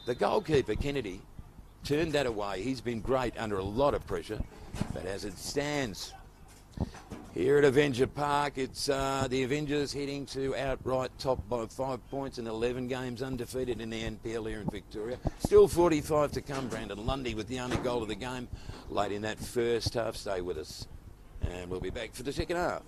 The goalkeeper, Kennedy, turned that away. He's been great under a lot of pressure. But as it stands here at Avenger Park, it's the Avengers heading to outright top by 5 points in 11 games, undefeated in the NPL here in Victoria. Still 45 to come. Brandon Lundy with the only goal of the game late in that first half. Stay with us, and we'll be back for the second half.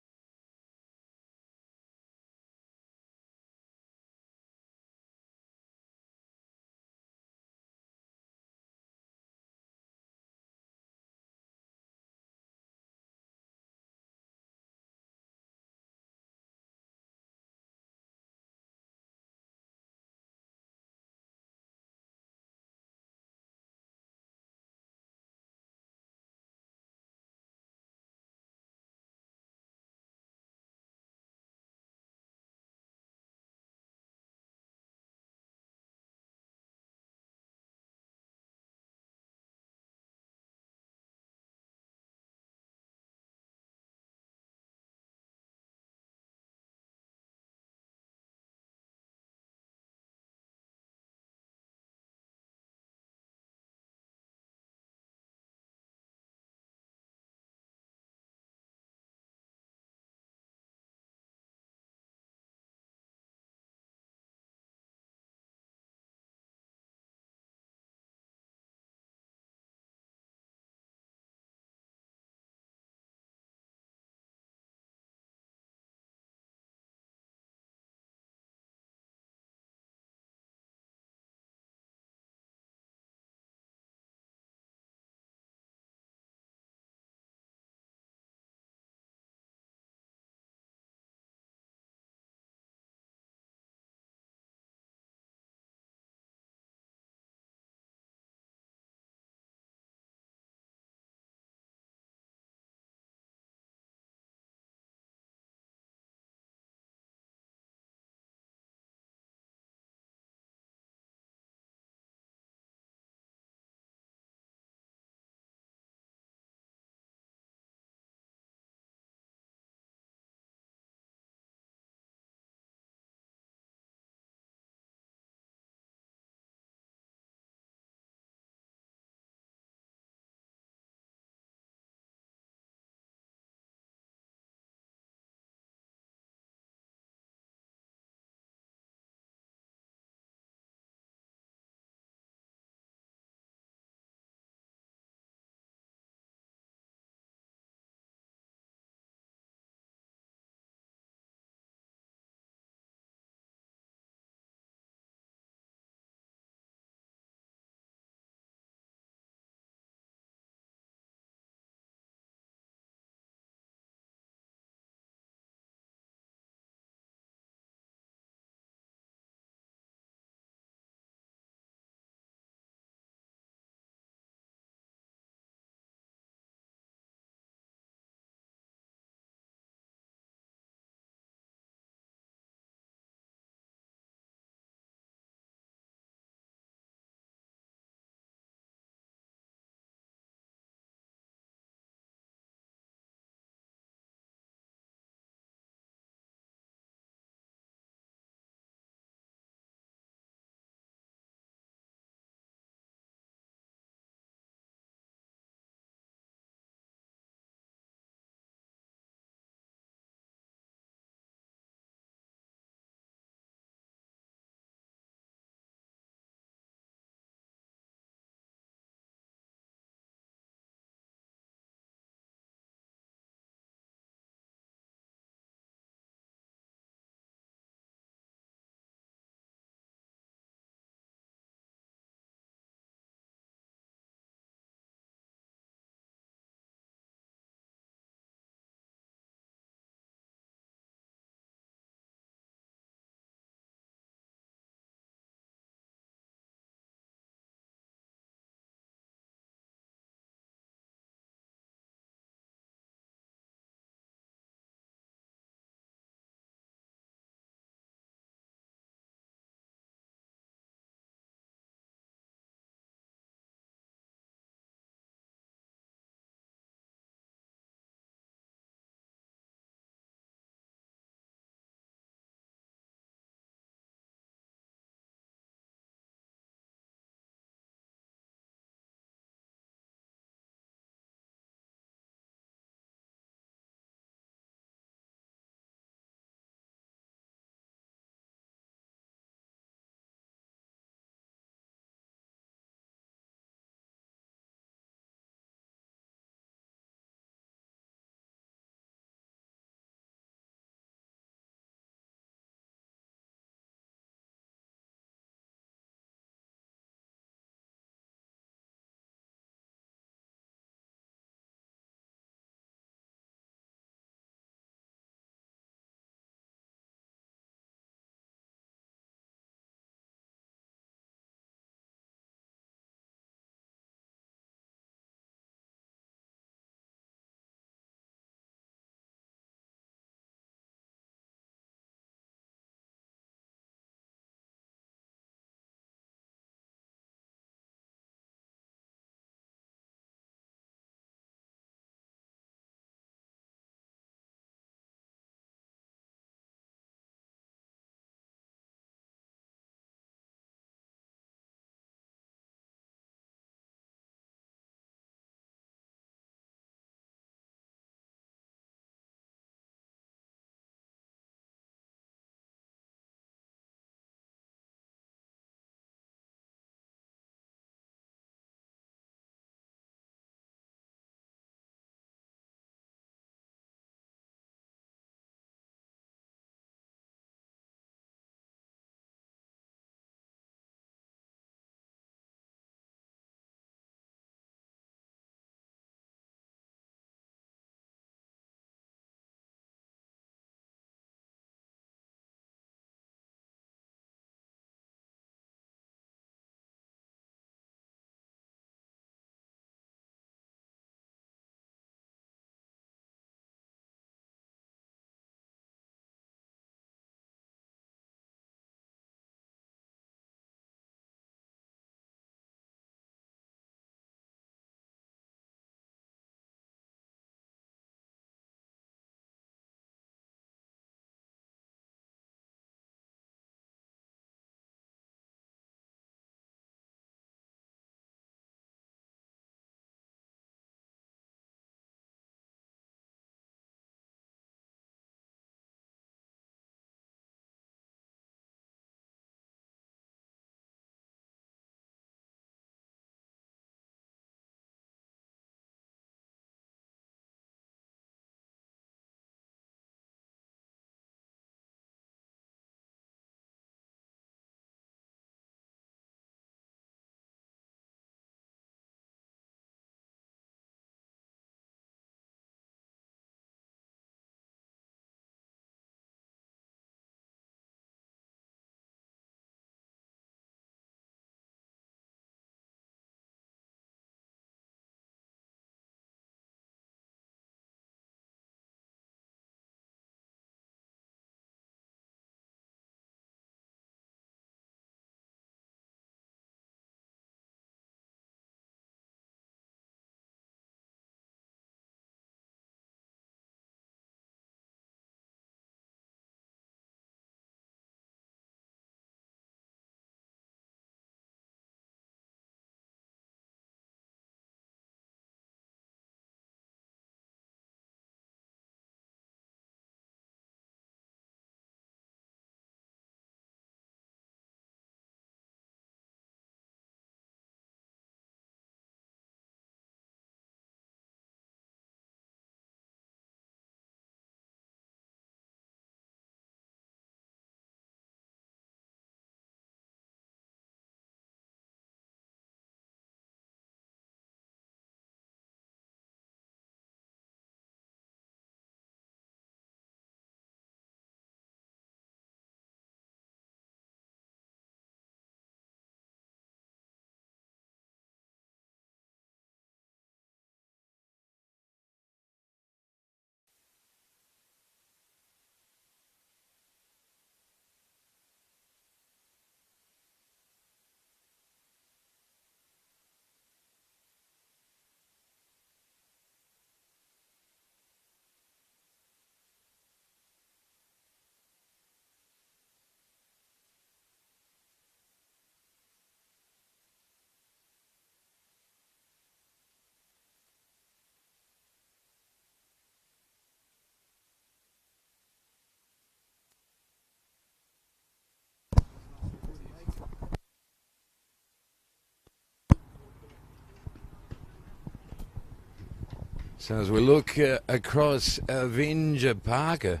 So as we look across Avenger Parker,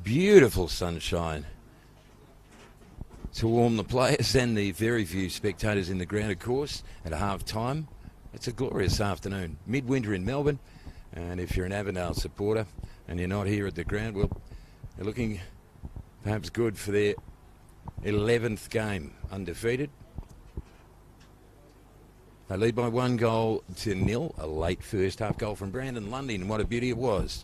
beautiful sunshine to warm the players and the very few spectators in the ground, of course, at half-time. It's a glorious afternoon, midwinter in Melbourne, and if you're an Avondale supporter and you're not here at the ground, well, they're looking perhaps good for their 11th game undefeated. They lead by 1-0 a late first half goal from Brandon Lundy, and what a beauty it was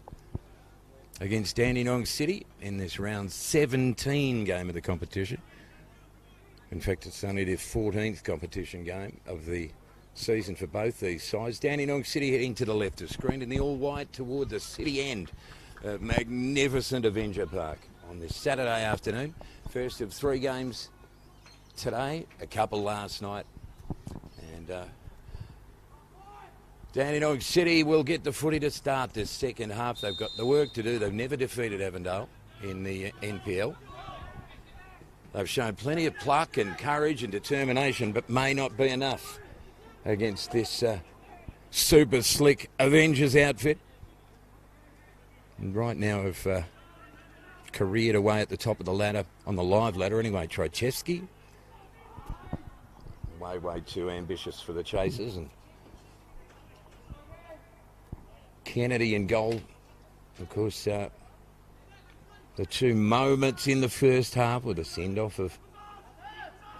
against Dandenong City in this round 17 game of the competition. In fact, it's only their 14th competition game of the season for both these sides. Dandenong City heading to the left of screen, and the all-white toward the city end of magnificent Avenger Park on this Saturday afternoon. First of 3 games today, a couple last night. And Dandenong City will get the footy to start this second half. They've got the work to do. They've never defeated Avondale in the NPL. They've shown plenty of pluck and courage and determination, but may not be enough against this super slick Avengers outfit. And right now have careered away at the top of the ladder, on the live ladder anyway. Trychevsky, way too ambitious for the Chasers, and Kennedy in goal. Of course, the 2 moments in the first half with a send-off of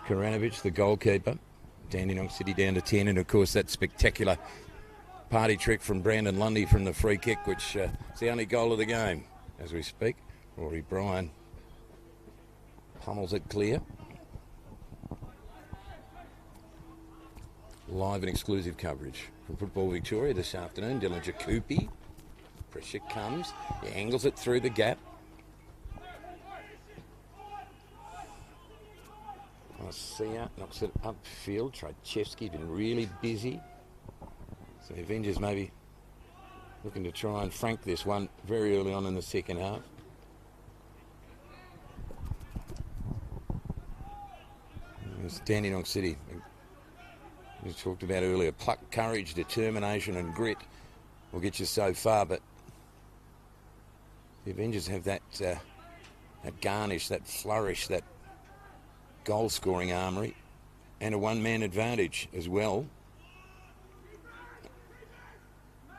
Karanovic, the goalkeeper. Dandenong City down to 10, and of course that spectacular party trick from Brandon Lundy from the free kick, which is the only goal of the game as we speak. Rory Bryan pummels it clear. Live and exclusive coverage from Football Victoria this afternoon. Dylan Jacoupy, pressure comes, he angles it through the gap. Garcia knocks it upfield. Trychevsky been really busy. So the Avengers maybe looking to try and frank this one very early on in the second half. It's Dandenong City, we talked about earlier. Pluck, courage, determination and grit will get you so far, but the Avengers have that garnish, that flourish, that goal-scoring armoury, and a one-man advantage as well.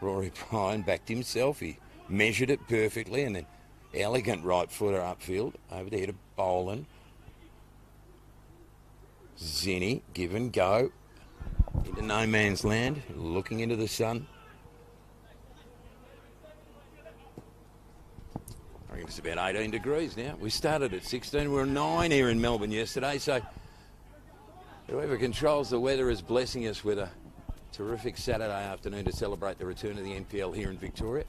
Rory Bryan backed himself. He measured it perfectly, and then elegant right footer upfield over the head of Boland. Zinni, give and go into no man's land, looking into the sun. I reckon it's about 18 degrees now. We started at 16. We were 9 here in Melbourne yesterday, so whoever controls the weather is blessing us with a terrific Saturday afternoon to celebrate the return of the NPL here in Victoria.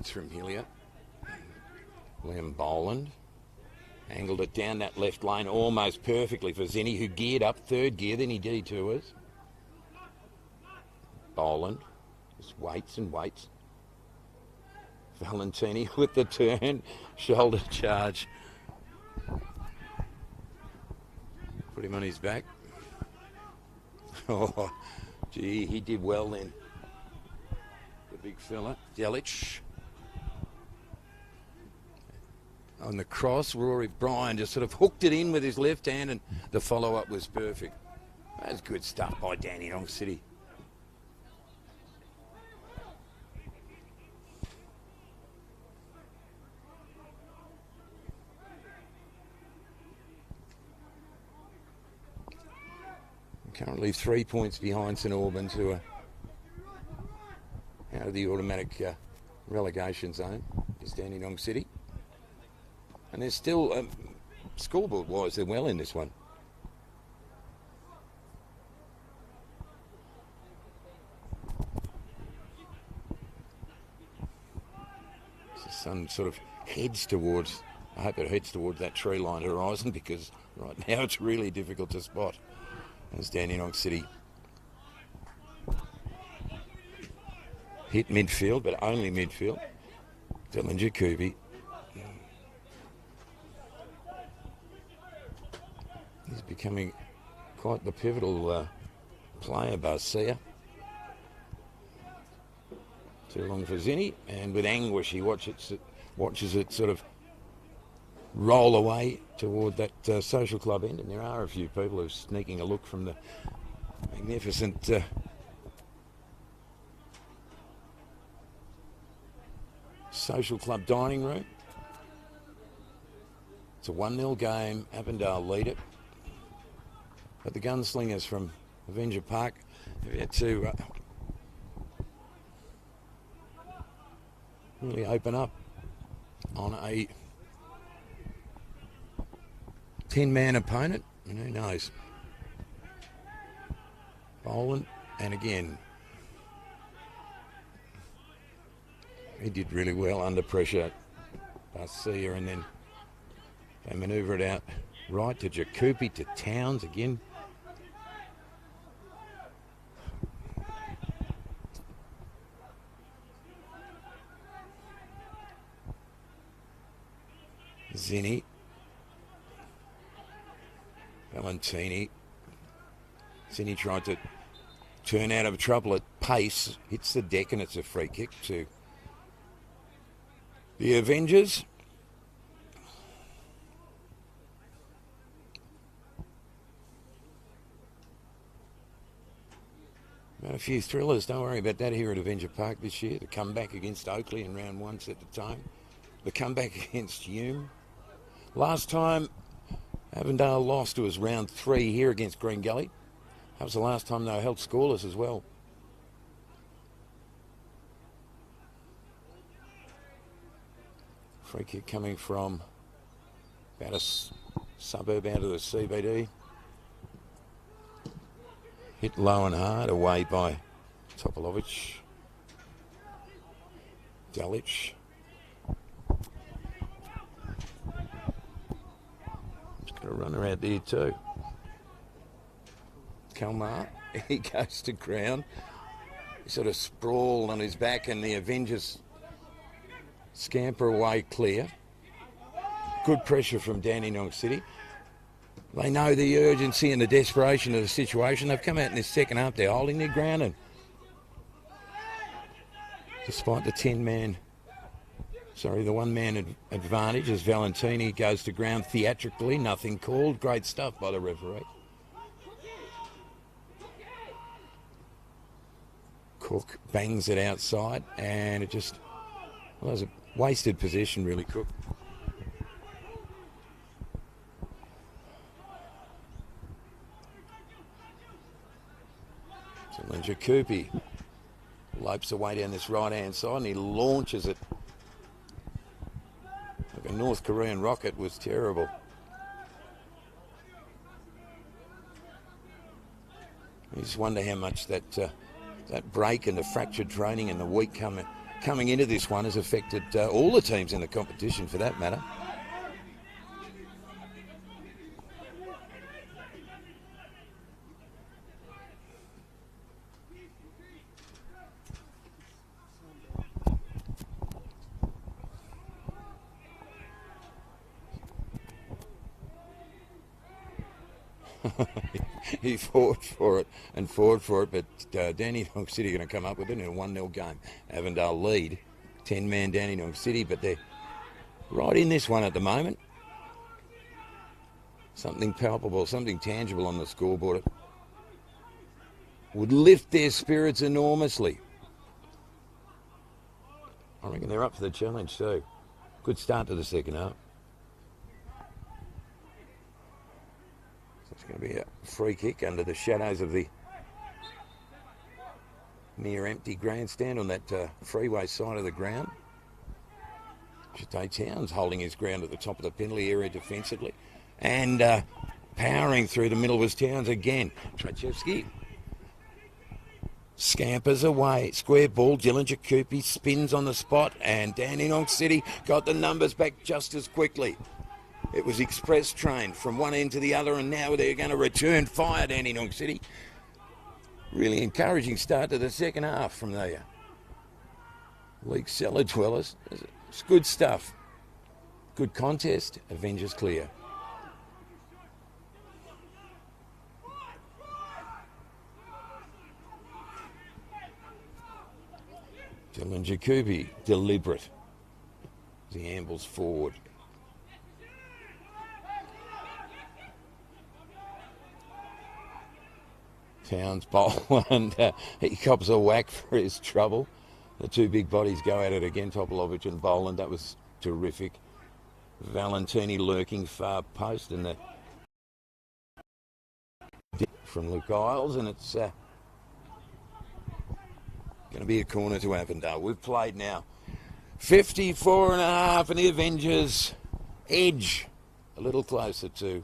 It's from Hillier. Liam Boland angled it down that left lane almost perfectly for Zinni, who geared up, 3rd gear, then he detours. Boland just waits and waits. Valentini with the turn, shoulder charge. Put him on his back. Oh, gee, he did well then. The big fella, Delic. On the cross, Rory Bryan just sort of hooked it in with his left hand, and the follow-up was perfect. That's good stuff by Dandenong City. Currently 3 points behind St Albans, who are out of the automatic relegation zone, is Dandenong City. And there's still, scoreboard-wise, they're well in this one. The sun sort of heads towards, I hope it heads towards that tree-lined horizon, because right now it's really difficult to spot. As Dandenong City hit midfield, but only midfield. Dylan Jacoupy. He's becoming quite the pivotal player, Barcia. Too long for Zinni, and with anguish he watches it sort of roll away toward that social club end, and there are a few people who are sneaking a look from the magnificent social club dining room. It's a 1-0 game. Avondale lead it. But the gunslingers from Avenger Park have yet to really open up on a 10-man opponent. And who knows? Boland, and again, he did really well under pressure. Barcia, and then they manoeuvre it out right to Jacopi, to Towns again. Zinni. Valentini. Zinni tried to turn out of trouble at pace, hits the deck, and it's a free kick to the Avengers. Got a few thrillers, don't worry about that here at Avenger Park this year. The comeback against Oakley in round 1 set the tone. The comeback against Hume. Last time Avondale lost, it was round 3 here against Green Gully. That was the last time they were held scoreless as well. Free kick coming from about a suburb out of the CBD. Hit low and hard, away by Topolovic. Dalic. He's got a runner out there too. Kalmar, he goes to ground. He sort of sprawled on his back, and the Avengers scamper away clear. Good pressure from Dandenong City. They know the urgency and the desperation of the situation. They've come out in this second half. They're holding their ground, and despite the 1-man advantage as Valentini goes to ground theatrically, nothing called. Great stuff by the referee. Cook bangs it outside, and it was a wasted possession, really, Cook. So then Jacopi lopes away down this right-hand side, and he launches it like a North Korean rocket. Was terrible. You just wonder how much that break and the fractured training and the week coming into this one has affected all the teams in the competition, for that matter. He fought for it, but Dandenong City are going to come up with it in a 1-0 game. Avondale lead, 10-man Dandenong City, but they're right in this one at the moment. Something palpable, something tangible on the scoreboard. It would lift their spirits enormously. I reckon they're up for the challenge too. Good start to the second half. It's going to be a free kick under the shadows of the near empty grandstand on that freeway side of the ground. Chate Towns holding his ground at the top of the penalty area defensively, and powering through the middle was Towns again. Trachevsky scampers away. Square ball. Dylan Jacopi spins on the spot, and Dandenong City got the numbers back just as quickly. It was express train from one end to the other, and now they're going to return fire, Dandenong City. Really encouraging start to the second half from the league cellar dwellers. It's good stuff. Good contest. Avengers clear. Dylan Jacoby, deliberate as he ambles forward. Towns bowl and he cops a whack for his trouble. The two big bodies go at it again, Topolovic and Boland. That was terrific. Valentini lurking far post and the from Luke Isles, and it's going to be a corner to Avondale. We've played now 54 and a half, and the Avengers edge a little closer to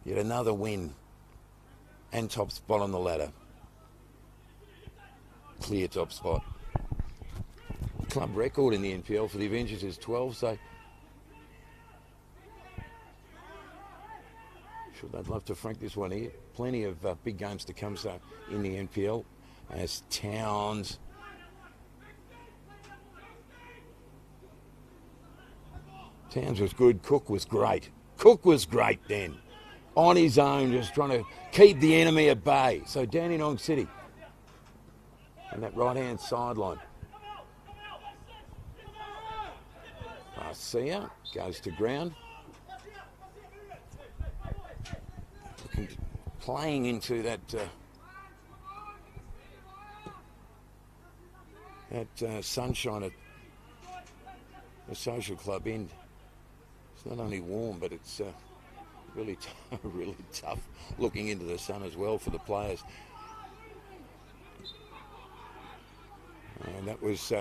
yet another win and top spot on the ladder. Clear top spot. Club record in the NPL for the Avengers is 12, so sure they'd love to frank this one here. Plenty of big games to come so in the NPL as Towns was good. Cook was great. Cook was great then. On his own, just trying to keep the enemy at bay. So Dandenong City and that right-hand sideline. Garcia goes to ground. Playing into that sunshine at the social club end. It's not only warm, but it's really tough looking into the sun as well for the players. And that was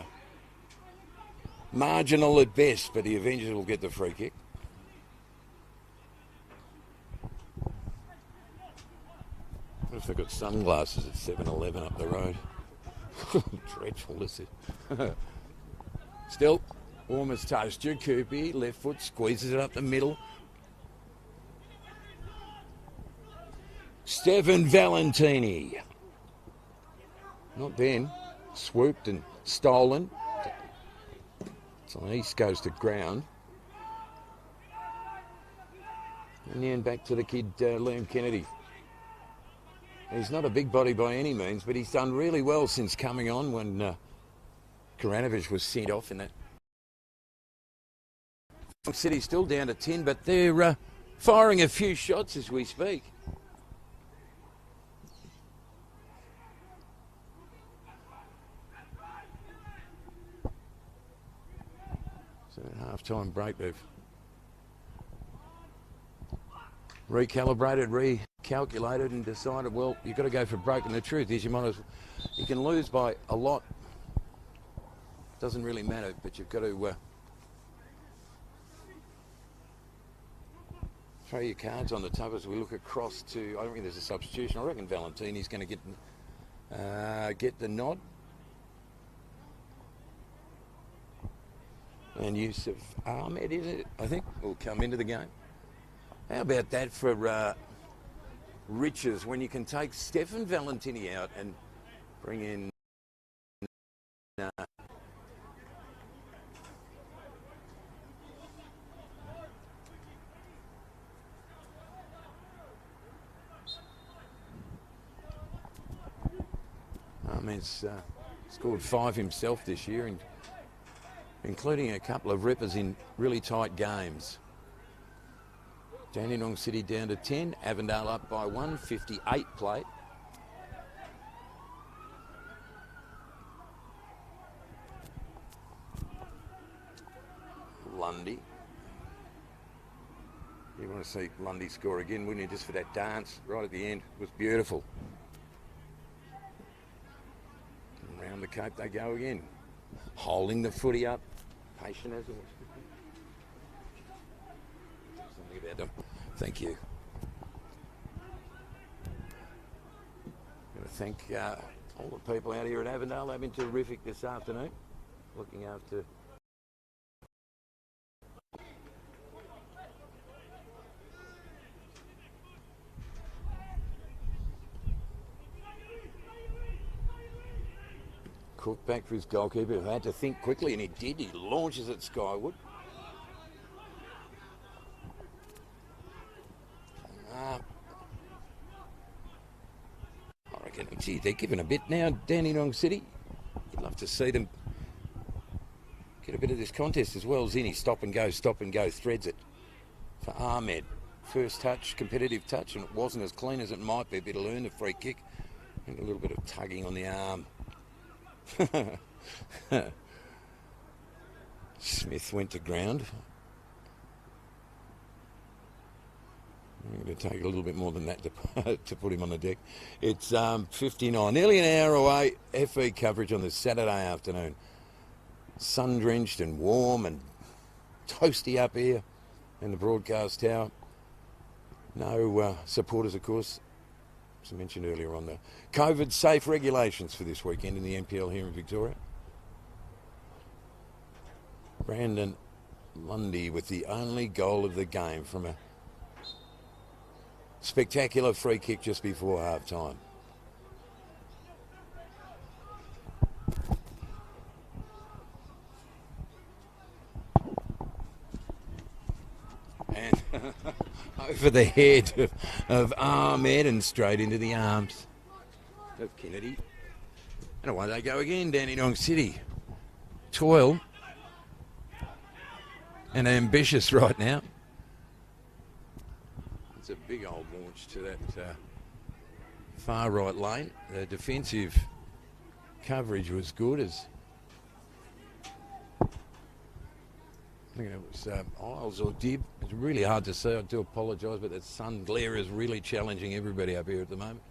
marginal at best, but the Avengers will get the free kick. What if they've got sunglasses at 7-Eleven up the road? Dreadful, is it? Still, warm as toast. Jacoby, left foot, squeezes it up the middle. Stefan Valentini. Not Ben. Swooped and stolen. So East goes to ground. And then back to the kid, Liam Kennedy. He's not a big body by any means, but he's done really well since coming on when Karanovic was sent off in that. City's still down to 10, but they're firing a few shots as we speak. So at half-time break, they've recalibrated, recalculated and decided, well, you've got to go for broke. And the truth is you can lose by a lot. Doesn't really matter, but you've got to throw your cards on the table as we look across to, I don't think there's a substitution. I reckon Valentini's going to get the nod. And Yusuf Ahmed, is it? I think will come into the game. How about that for riches when you can take Stefan Valentini out and bring in Ahmed's scored 5 himself this year, and including a couple of rippers in really tight games. Dandenong City down to 10, Avondale up by 1, 58 play. Lundy. You want to see Lundy score again, wouldn't you, just for that dance right at the end? It was beautiful. And round the Cape they go again. Holding the footy up. Patient as it was. Something about them. Thank you. I'm going to thank all the people out here at Avondale. They've been terrific this afternoon. Looking after Cook back for his goalkeeper, who had to think quickly, and he did. He launches it skyward. I reckon, gee, they're giving a bit now, Dandenong City. You'd love love to see them get a bit of this contest as well. Zinni, stop and go, threads it for Ahmed. First touch, competitive touch, and it wasn't as clean as it might be. A bit of learn the free kick. And a little bit of tugging on the arm. Smith went to ground. I'm going to take a little bit more than that to put him on the deck. It's 59, nearly an hour away. FE coverage on this Saturday afternoon. Sun-drenched and warm and toasty up here in the broadcast tower. No supporters, of course, as I mentioned earlier on the COVID-safe regulations for this weekend in the NPL here in Victoria. Brandon Lundy with the only goal of the game from a spectacular free kick just before half-time. And over the head of Ahmed and straight into the arms of Kennedy. And away they go again, Dandenong City. Toil and ambitious right now. It's a big old launch to that far right lane. The defensive coverage was good as I think it was Isles or Dib. It's really hard to see. I do apologise, but that sun glare is really challenging everybody up here at the moment.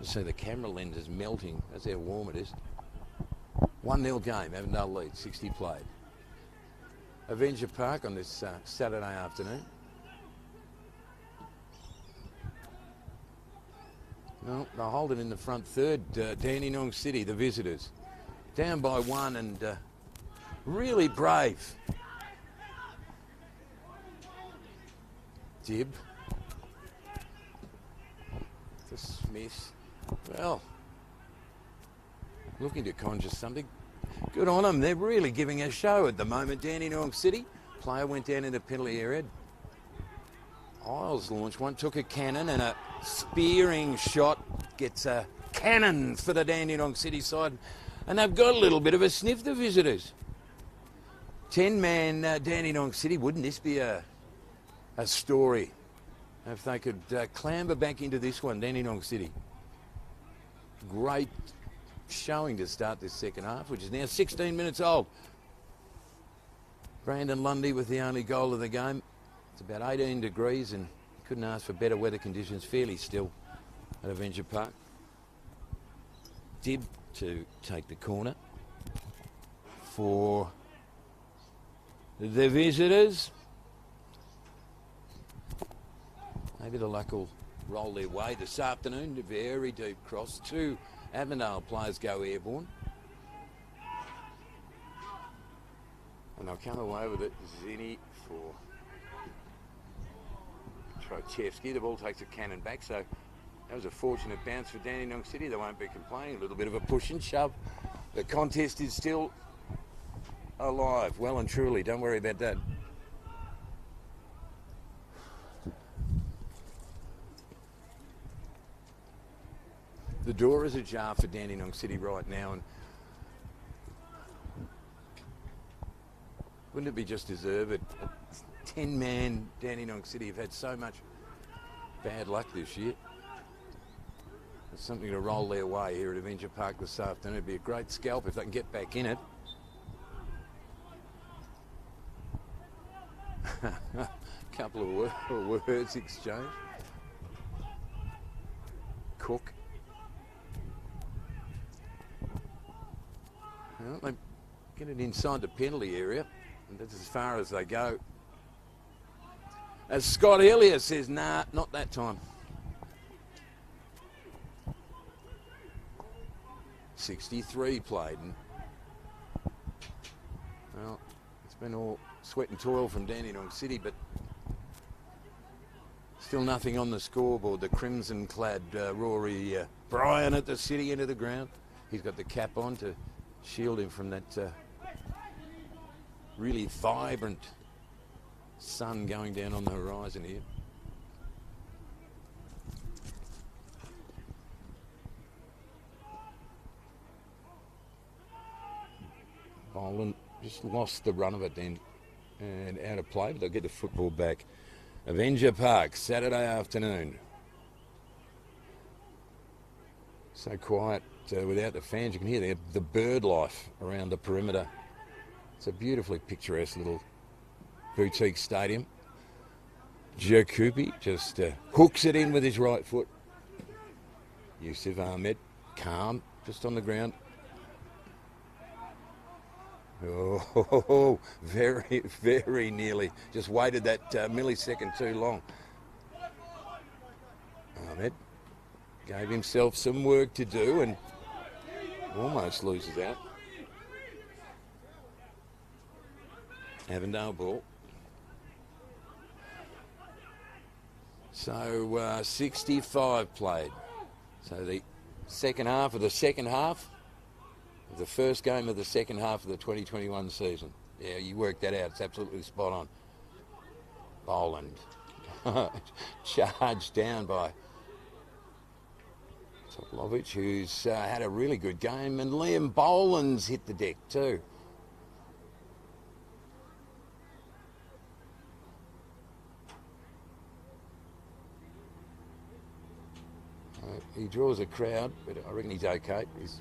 You see the camera lens is melting. That's how warm it is. 1-0 game, Avondale lead, 60 played. Avenger Park on this Saturday afternoon. Well, they're holding in the front third. Dandenong City, the visitors. Down by one and really brave. Dib. To Smith. Well, looking to conjure something. Good on them. They're really giving a show at the moment. Dandenong City. Player went down in the penalty area. Isles launched one, took a cannon and a spearing shot. Gets a cannon for the Dandenong City side. And they've got a little bit of a sniff, the visitors. 10-man Dandenong City. Wouldn't this be a story if they could clamber back into this one, Dandenong City? Great showing to start this second half, which is now 16 minutes old. Brandon Lundy with the only goal of the game. It's about 18 degrees and couldn't ask for better weather conditions, fairly still at Avenger Park. Dib to take the corner for the visitors. Maybe the luck will roll their way this afternoon. A very deep cross. Two Avondale players go airborne. And they'll come away with it. Zinni for Trojevski. The ball takes a cannon back, so that was a fortunate bounce for Dandenong City. They won't be complaining. A little bit of a push and shove. The contest is still alive, well and truly. Don't worry about that. The door is ajar for Dandenong City right now, and wouldn't it be just deserved? 10-man Dandenong City have had so much bad luck this year. It's something to roll their way here at Avenger Park this afternoon. It'd be a great scalp if they can get back in it. Couple of words exchanged. Cook. Well, they get it inside the penalty area, and that's as far as they go. As Scott Elliott says, nah, not that time. 63 played. And, well, it's been all sweat and toil from Dandenong City, but still nothing on the scoreboard. The crimson-clad Rory Bryan at the city end of the ground. He's got the cap on to shield him from that really vibrant sun going down on the horizon here. Boland just lost the run of it then and out of play, but they'll get the football back. Avenger Park, Saturday afternoon. So quiet without the fans. You can hear the bird life around the perimeter. It's a beautifully picturesque little boutique stadium. Jakupi just hooks it in with his right foot. Yusuf Ahmed, calm, just on the ground. Oh, very, very nearly. Just waited that millisecond too long. Ahmed gave himself some work to do and almost loses out. Avondale ball. So 65 played. So the second half of the second half of the first game of the second half of the 2021 season. Yeah, you worked that out. It's absolutely spot on. Boland charged down by Toplovic, who's had a really good game, and Liam Boland's hit the deck too. He draws a crowd, but I reckon he's okay. He's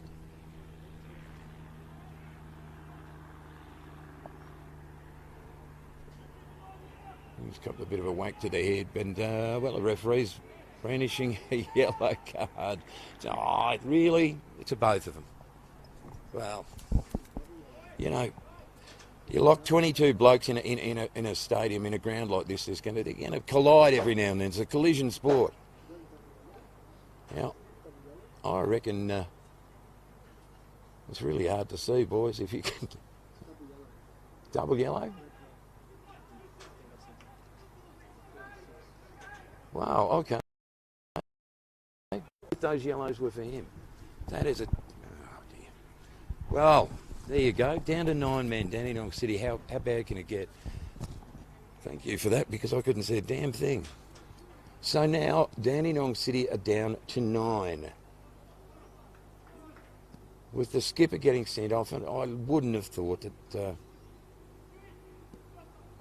got a bit of a whack to the head, and well, the referee's brandishing a yellow card. Oh, really? It's to both of them. Well, you know, you lock 22 blokes in a stadium, in a ground like this, they're going to collide every now and then. It's a collision sport. Now, I reckon it's really hard to see, boys, if you can... Double yellow? Wow, okay. Those yellows were for him. That is a... Oh, dear. Well, there you go. Down to 9 men, Dandenong City. How bad can it get? Thank you for that, because I couldn't see a damn thing. So now, Dandenong City are down to 9. With the skipper getting sent off, and I wouldn't have thought that...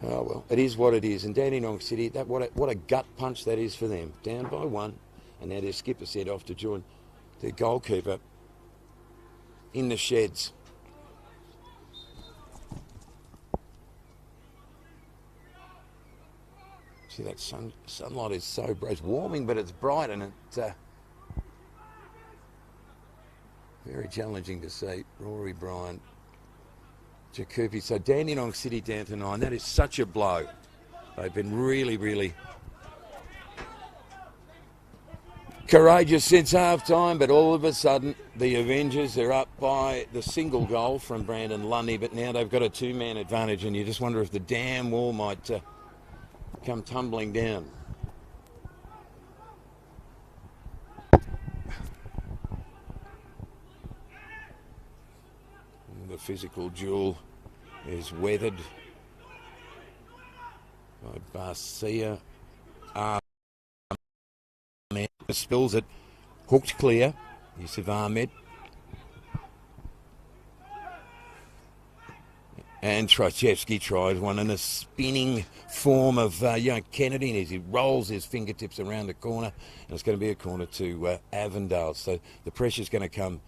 oh, well, it is what it is. And Dandenong City, what a gut punch that is for them. Down by 1, and now their skipper sent off to join their goalkeeper in the sheds. See, that sunlight is so bright. It's warming, but it's bright, and it's very challenging to see. Rory Bryan, Jakupi. So Dandenong City down to 9. That is such a blow. They've been really, really courageous since half-time, but all of a sudden the Avengers are up by the single goal from Brandon Lundy, but now they've got a 2-man advantage, and you just wonder if the damn wall might come tumbling down. The physical duel is weathered by Barcia. Ahmed spills it, hooked clear. Yusuf Ahmed. And Trojevski tries one in a spinning form of Kennedy, as he rolls his fingertips around the corner, and it's going to be a corner to Avondale. So the pressure's going to come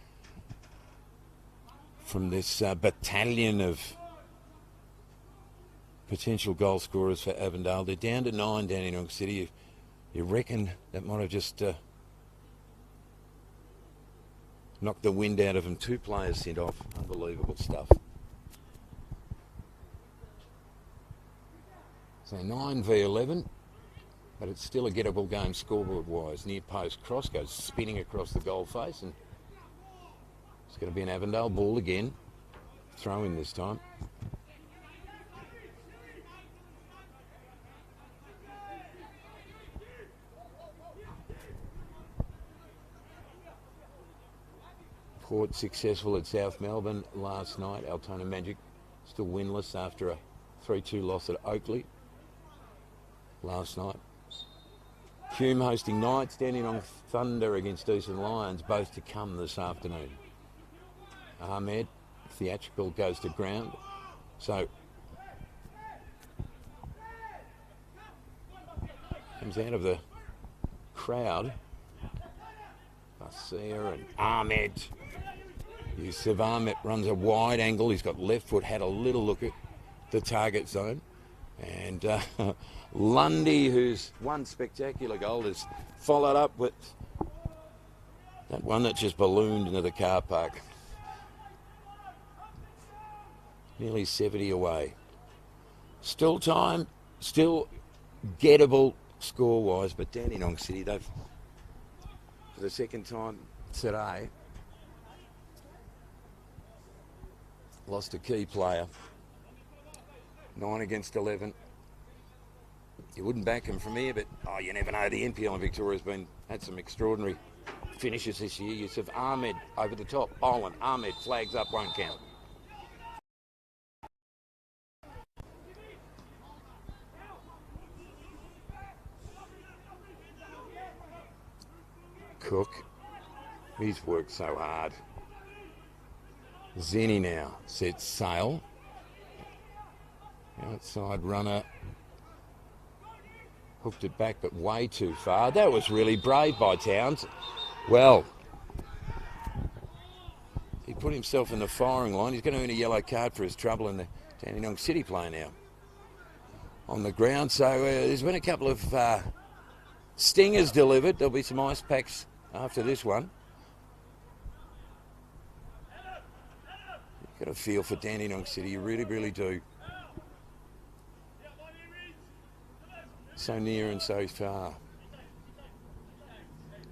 from this battalion of potential goal scorers for Avondale. They're down to 9, Dandenong City. You reckon that might have just knocked the wind out of them. 2 players sent off. Unbelievable stuff. So 9v11, but it's still a gettable game scoreboard-wise. Near post cross goes spinning across the goal face, and it's going to be an Avondale ball again. Throw in this time. Port successful at South Melbourne last night. Altona Magic still winless after a 3-2 loss at Oakley last night. Hume hosting Knights, Dandenong Thunder against Eastern Lions, both to come this afternoon. Ahmed theatrical goes to ground. So comes out of the crowd. Basia and Ahmed. Yusuf Ahmed runs a wide angle. He's got left foot, had a little look at the target zone. And Lundy, who's won spectacular goal, has followed up with that one that just ballooned into the car park. Nearly 70 away. Still time, still gettable score-wise, but Dandenong City, they've, for the second time today, lost a key player. 9 against 11. You wouldn't back him from here, but you never know. The NPL in Victoria's had some extraordinary finishes this year. Yusuf Ahmed over the top. Boland, Ahmed flags up, won't count. Cook, he's worked so hard. Zenny now sets sail. Outside runner hooked it back, but way too far. That was really brave by Towns. Well, he put himself in the firing line. He's going to earn a yellow card for his trouble in the Dandenong City play now. On the ground, so there's been a couple of stingers delivered. There'll be some ice packs after this one. You've got a feel for Dandenong City, you really, really do. So near and so far.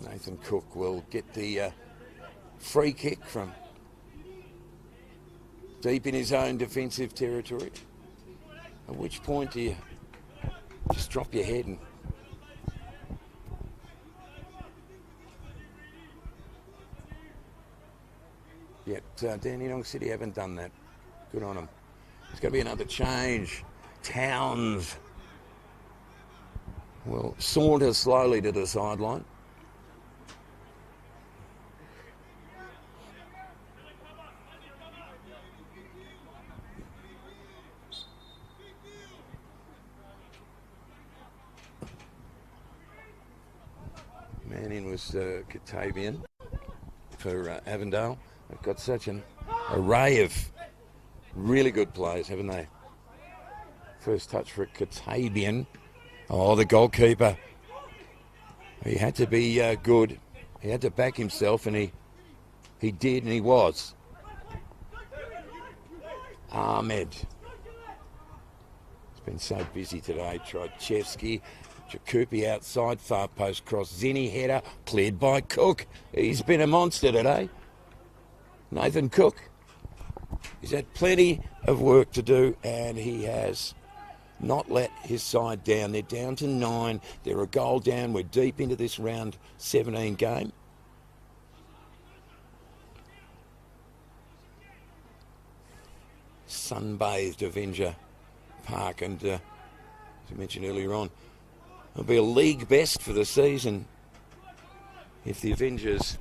Nathan Cook will get the free kick from deep in his own defensive territory. At which point do you just drop your head and yet Dandenong City haven't done that. Good on them. There's going to be another change. Towns will saunter slowly to the sideline. Man in was Katavian for Avondale. They've got such an array of really good players, haven't they? First touch for Katavian. Oh, the goalkeeper. He had to be good. He had to back himself, and he did, and he was. Ahmed. He's been so busy today. Trojevski. Jakupi outside, far post cross. Zenny header, cleared by Cook. He's been a monster today. Nathan Cook. He's had plenty of work to do, and he has not let his side down. They're down to 9. They're a goal down. We're deep into this round 17 game. Sunbathed Avenger Park, and as I mentioned earlier on, it'll be a league best for the season if the Avengers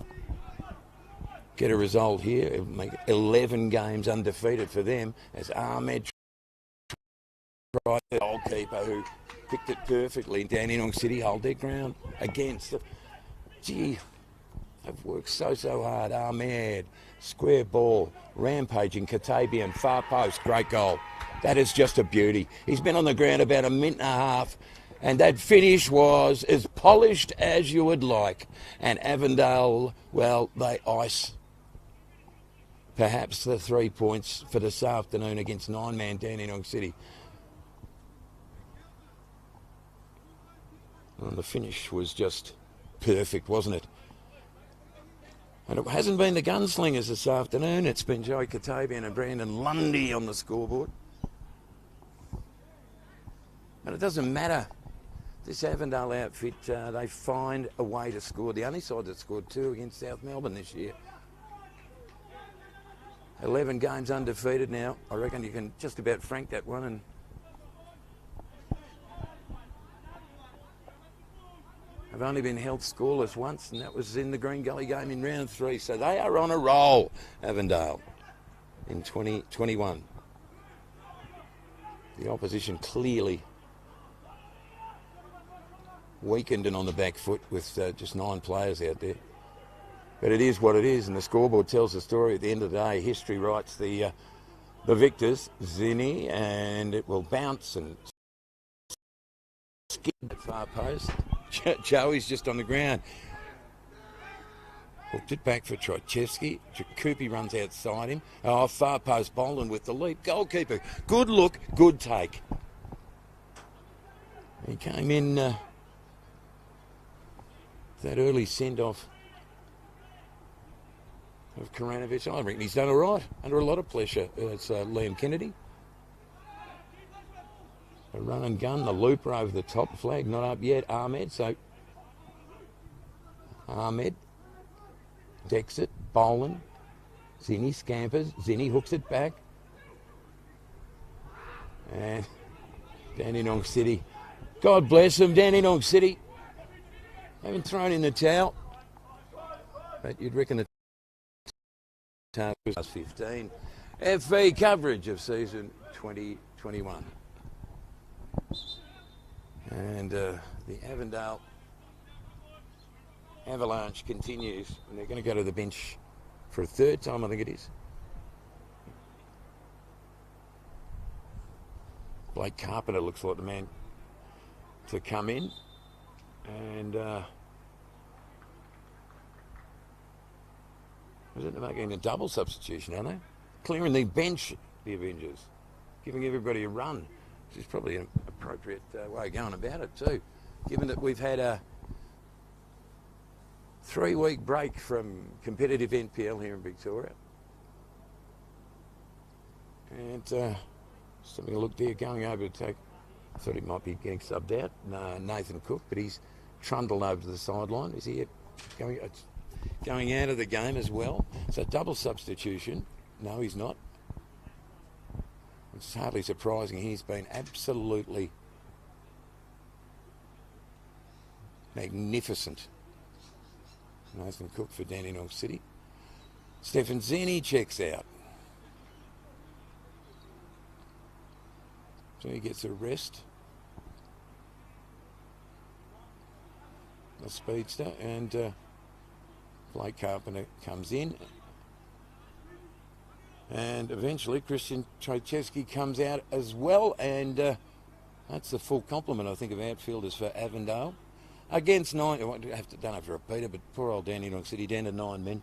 get a result here. It'll make 11 games undefeated for them as Ahmed tried the goalkeeper who picked it perfectly. Dandenong City hold their ground against the... Gee, they've worked so hard. Ahmed, square ball, rampaging Katavian, far post, great goal. That is just a beauty. He's been on the ground about a minute and a half, and that finish was as polished as you would like. And Avondale, well, they ice perhaps the 3 points for this afternoon against 9-man Dandenong City. And the finish was just perfect, wasn't it? And it hasn't been the gunslingers this afternoon. It's been Joey Katavian and Brandon Lundy on the scoreboard. And it doesn't matter. This Avondale outfit, they find a way to score. The only side that scored 2 against South Melbourne this year. 11 games undefeated now. I reckon you can just about frank that one. And have only been held scoreless once, and that was in the Green Gully game in round 3. So they are on a roll, Avondale. in 2021. The opposition clearly weakened and on the back foot with just 9 players out there. But it is what it is, and the scoreboard tells the story. At the end of the day, history writes the victors, Zinni, and it will bounce and skid at far post. Joey's just on the ground. Hooked it back for Trojewski. Jakupi runs outside him. Oh, far post Boland with the lead. Goalkeeper. Good look, good take. He came in that early send-off of Karanovic. I reckon he's done all right. Under a lot of pressure. It's Liam Kennedy. A run and gun. The looper over the top. Flag not up yet. Ahmed. So Ahmed decks it. Boland. Zinni scampers. Zinni hooks it back. And Dandenong City. God bless them, Dandenong City. Haven't thrown in the towel. But you'd reckon the towel was 15. FV coverage of season 2021. And the Avondale avalanche continues, and they're going to go to the bench for a third time, I think it is. Blake Carpenter looks like the man to come in, and they're making a double substitution, aren't they? Clearing the bench, the Avengers, giving everybody a run, which is probably an appropriate way of going about it too, given that we've had a 3-week break from competitive NPL here in Victoria. And just having a look there, going over to take, I thought he might be getting subbed out, Nathan Cook, but he's trundled over to the sideline. Is he going out of the game as well? So double substitution. No, he's not. It's hardly surprising. He's been absolutely magnificent. Nathan Cook for Dandenong City. Stefan Zinni checks out. So he gets a rest. The speedster, and Blake Carpenter comes in. And eventually Christian Trojewski comes out as well, and that's the full complement, I think, of outfielders for Avondale. Against 9, I don't have to repeat it, but poor old Dandenong City down to 9 men.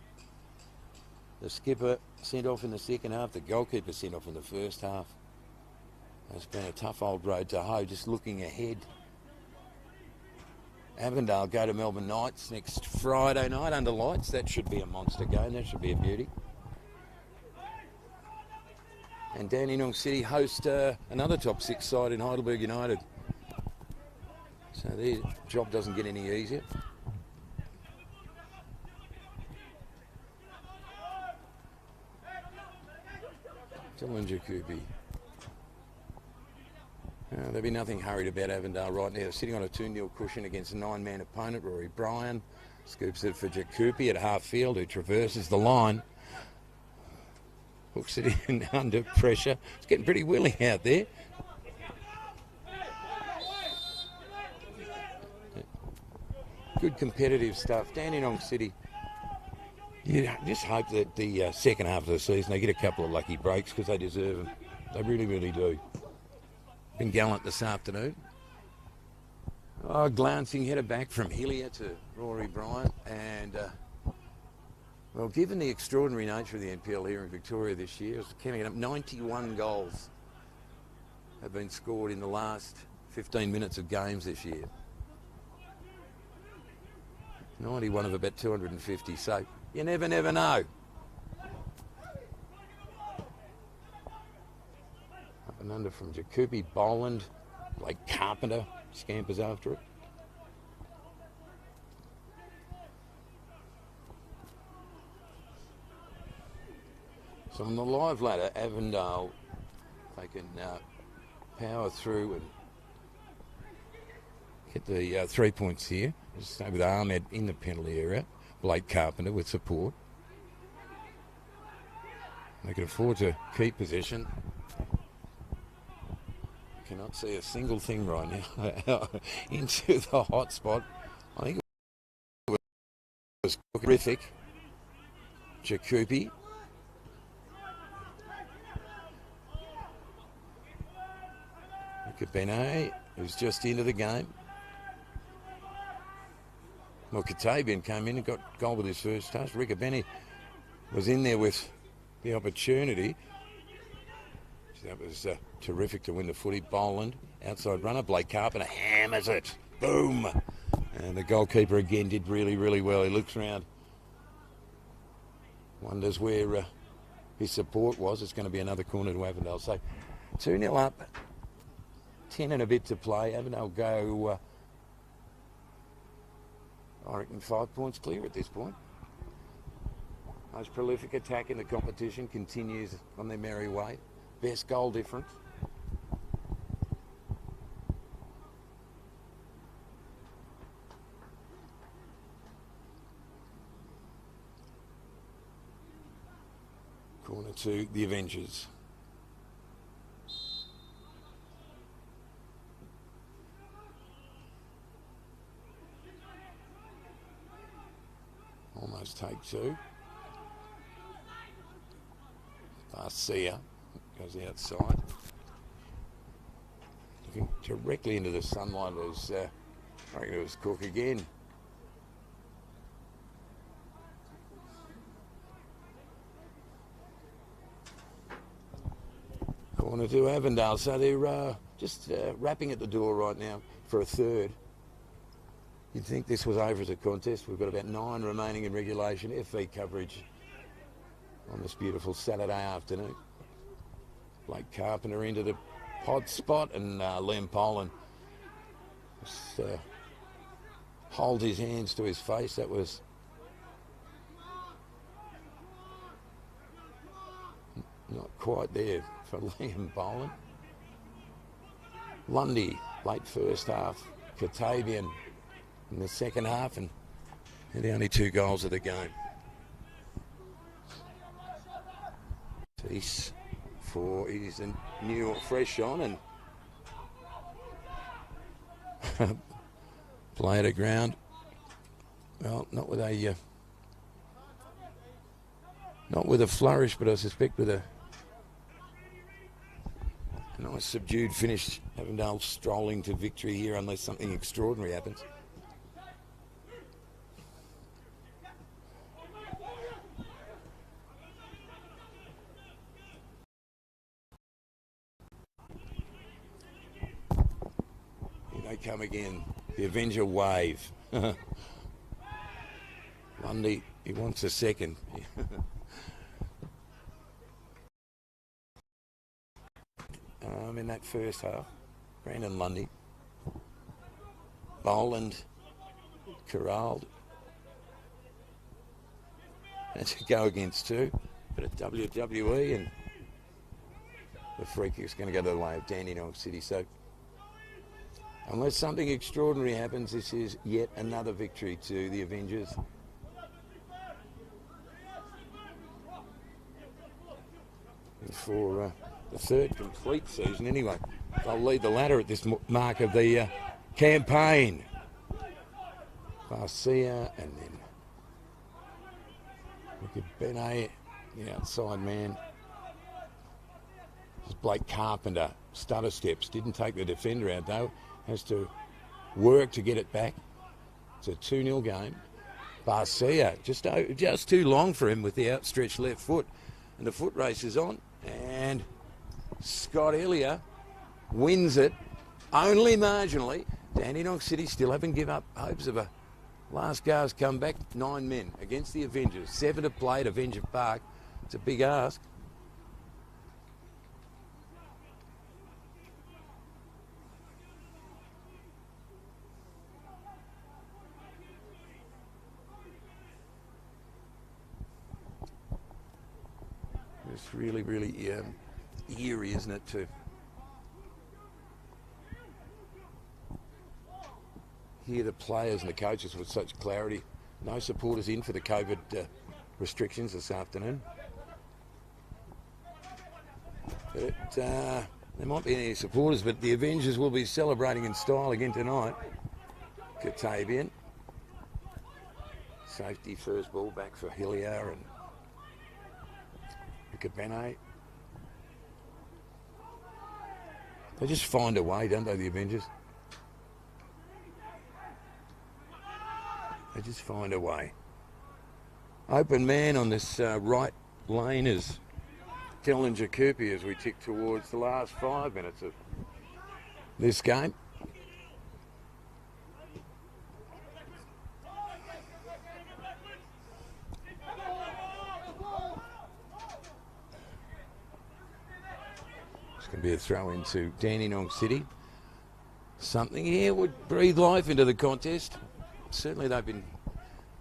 The skipper sent off in the second half, the goalkeeper sent off in the first half. It's been a tough old road to hoe, just looking ahead. Avondale go to Melbourne Knights next Friday night under lights. That should be a monster game, that should be a beauty. And Dandenong City host another top 6 side in Heidelberg United. So their job doesn't get any easier. Dylan Jakupi. There'll be nothing hurried about Avondale right now. They're sitting on a 2-0 cushion against a 9-man opponent. Rory Bryan scoops it for Jakupi at half field, who traverses the line. Hooks it in under pressure. It's getting pretty willing out there. Good competitive stuff. Dandenong City, you just hope that the second half of the season they get a couple of lucky breaks, because they deserve them. They really, really do. Been gallant this afternoon. Oh, glancing header back from Hillier to Rory Bryant, and well, given the extraordinary nature of the NPL here in Victoria this year, it's counting up 91 goals have been scored in the last 15 minutes of games this year. 91 of about 250, so you never know. Up and under from Jakupi, Boland, Blake Carpenter scampers after it. So on the live ladder, Avondale, they can power through and get the 3 points here. Just stay with Ahmed in the penalty area. Blake Carpenter with support. They can afford to keep possession. Cannot see a single thing right now into the hot spot. I think it was terrific. Jacoby. Bene, who's just into the game. Well, Katabian came in and got goal with his first touch. Bene was in there with the opportunity. That was terrific to win the footy. Boland, outside runner. Blake Carpenter hammers it. Boom. And the goalkeeper again did really, really well. He looks around. Wonders where his support was. It's going to be another corner to Avondale. So 2-0 up. 10 and a bit to play. Avondale go, I reckon, 5 points clear at this point. Most prolific attack in the competition continues on their merry way. Best goal difference. Corner to the Avengers. Almost take two. Garcia goes outside. Looking directly into the sunlight was, I reckon it was Cook again. Corner to Avondale. So they're just wrapping at the door right now for a third. You'd think this was over as a contest. We've got about 9 remaining in regulation. FV coverage on this beautiful Saturday afternoon. Blake Carpenter into the pod spot, and Liam Poland just holds his hands to his face. That was not quite there for Liam Poland. Lundy, late first half. Katabian in the second half, and they're the only 2 goals of the game. He's a new fresh on and play at a ground. Well, not with a flourish, but I suspect with a nice subdued finish. Avondale strolling to victory here unless something extraordinary happens. Come again, the Avenger wave. Lundy, he wants a second. In that first half, Brandon Lundy, Boland, corralled. That's a go against 2, but at WWE, and the free kick's going to go to the way of Dandenong City. So unless something extraordinary happens, this is yet another victory to the Avengers. And for the 3rd complete season anyway. They'll lead the ladder at this mark of the campaign. Garcia, and then look at Bene, the outside man. This is Blake Carpenter, stutter steps, didn't take the defender out though. Has to work to get it back. It's a 2-0 game. Garcia, just too long for him with the outstretched left foot. And the foot race is on. And Scott Elliott wins it, only marginally. Dandenong City still haven't given up hopes of a last gasp comeback. 9 men against the Avengers. 7 to play at Avenger Park. It's a big ask. It's really, really eerie, isn't it, to hear the players and the coaches with such clarity. No supporters in for the COVID restrictions this afternoon. But there might be any supporters, but the Avengers will be celebrating in style again tonight. Katavian. Safety first ball back for Hillier and Cabene. They just find a way, don't they, the Avengers? They just find a way. Open man on this right lane is Dillinger Cooper as we tick towards the last 5 minutes of this game. It's going to be a throw into Dandenong City. Something here would breathe life into the contest. Certainly they've been,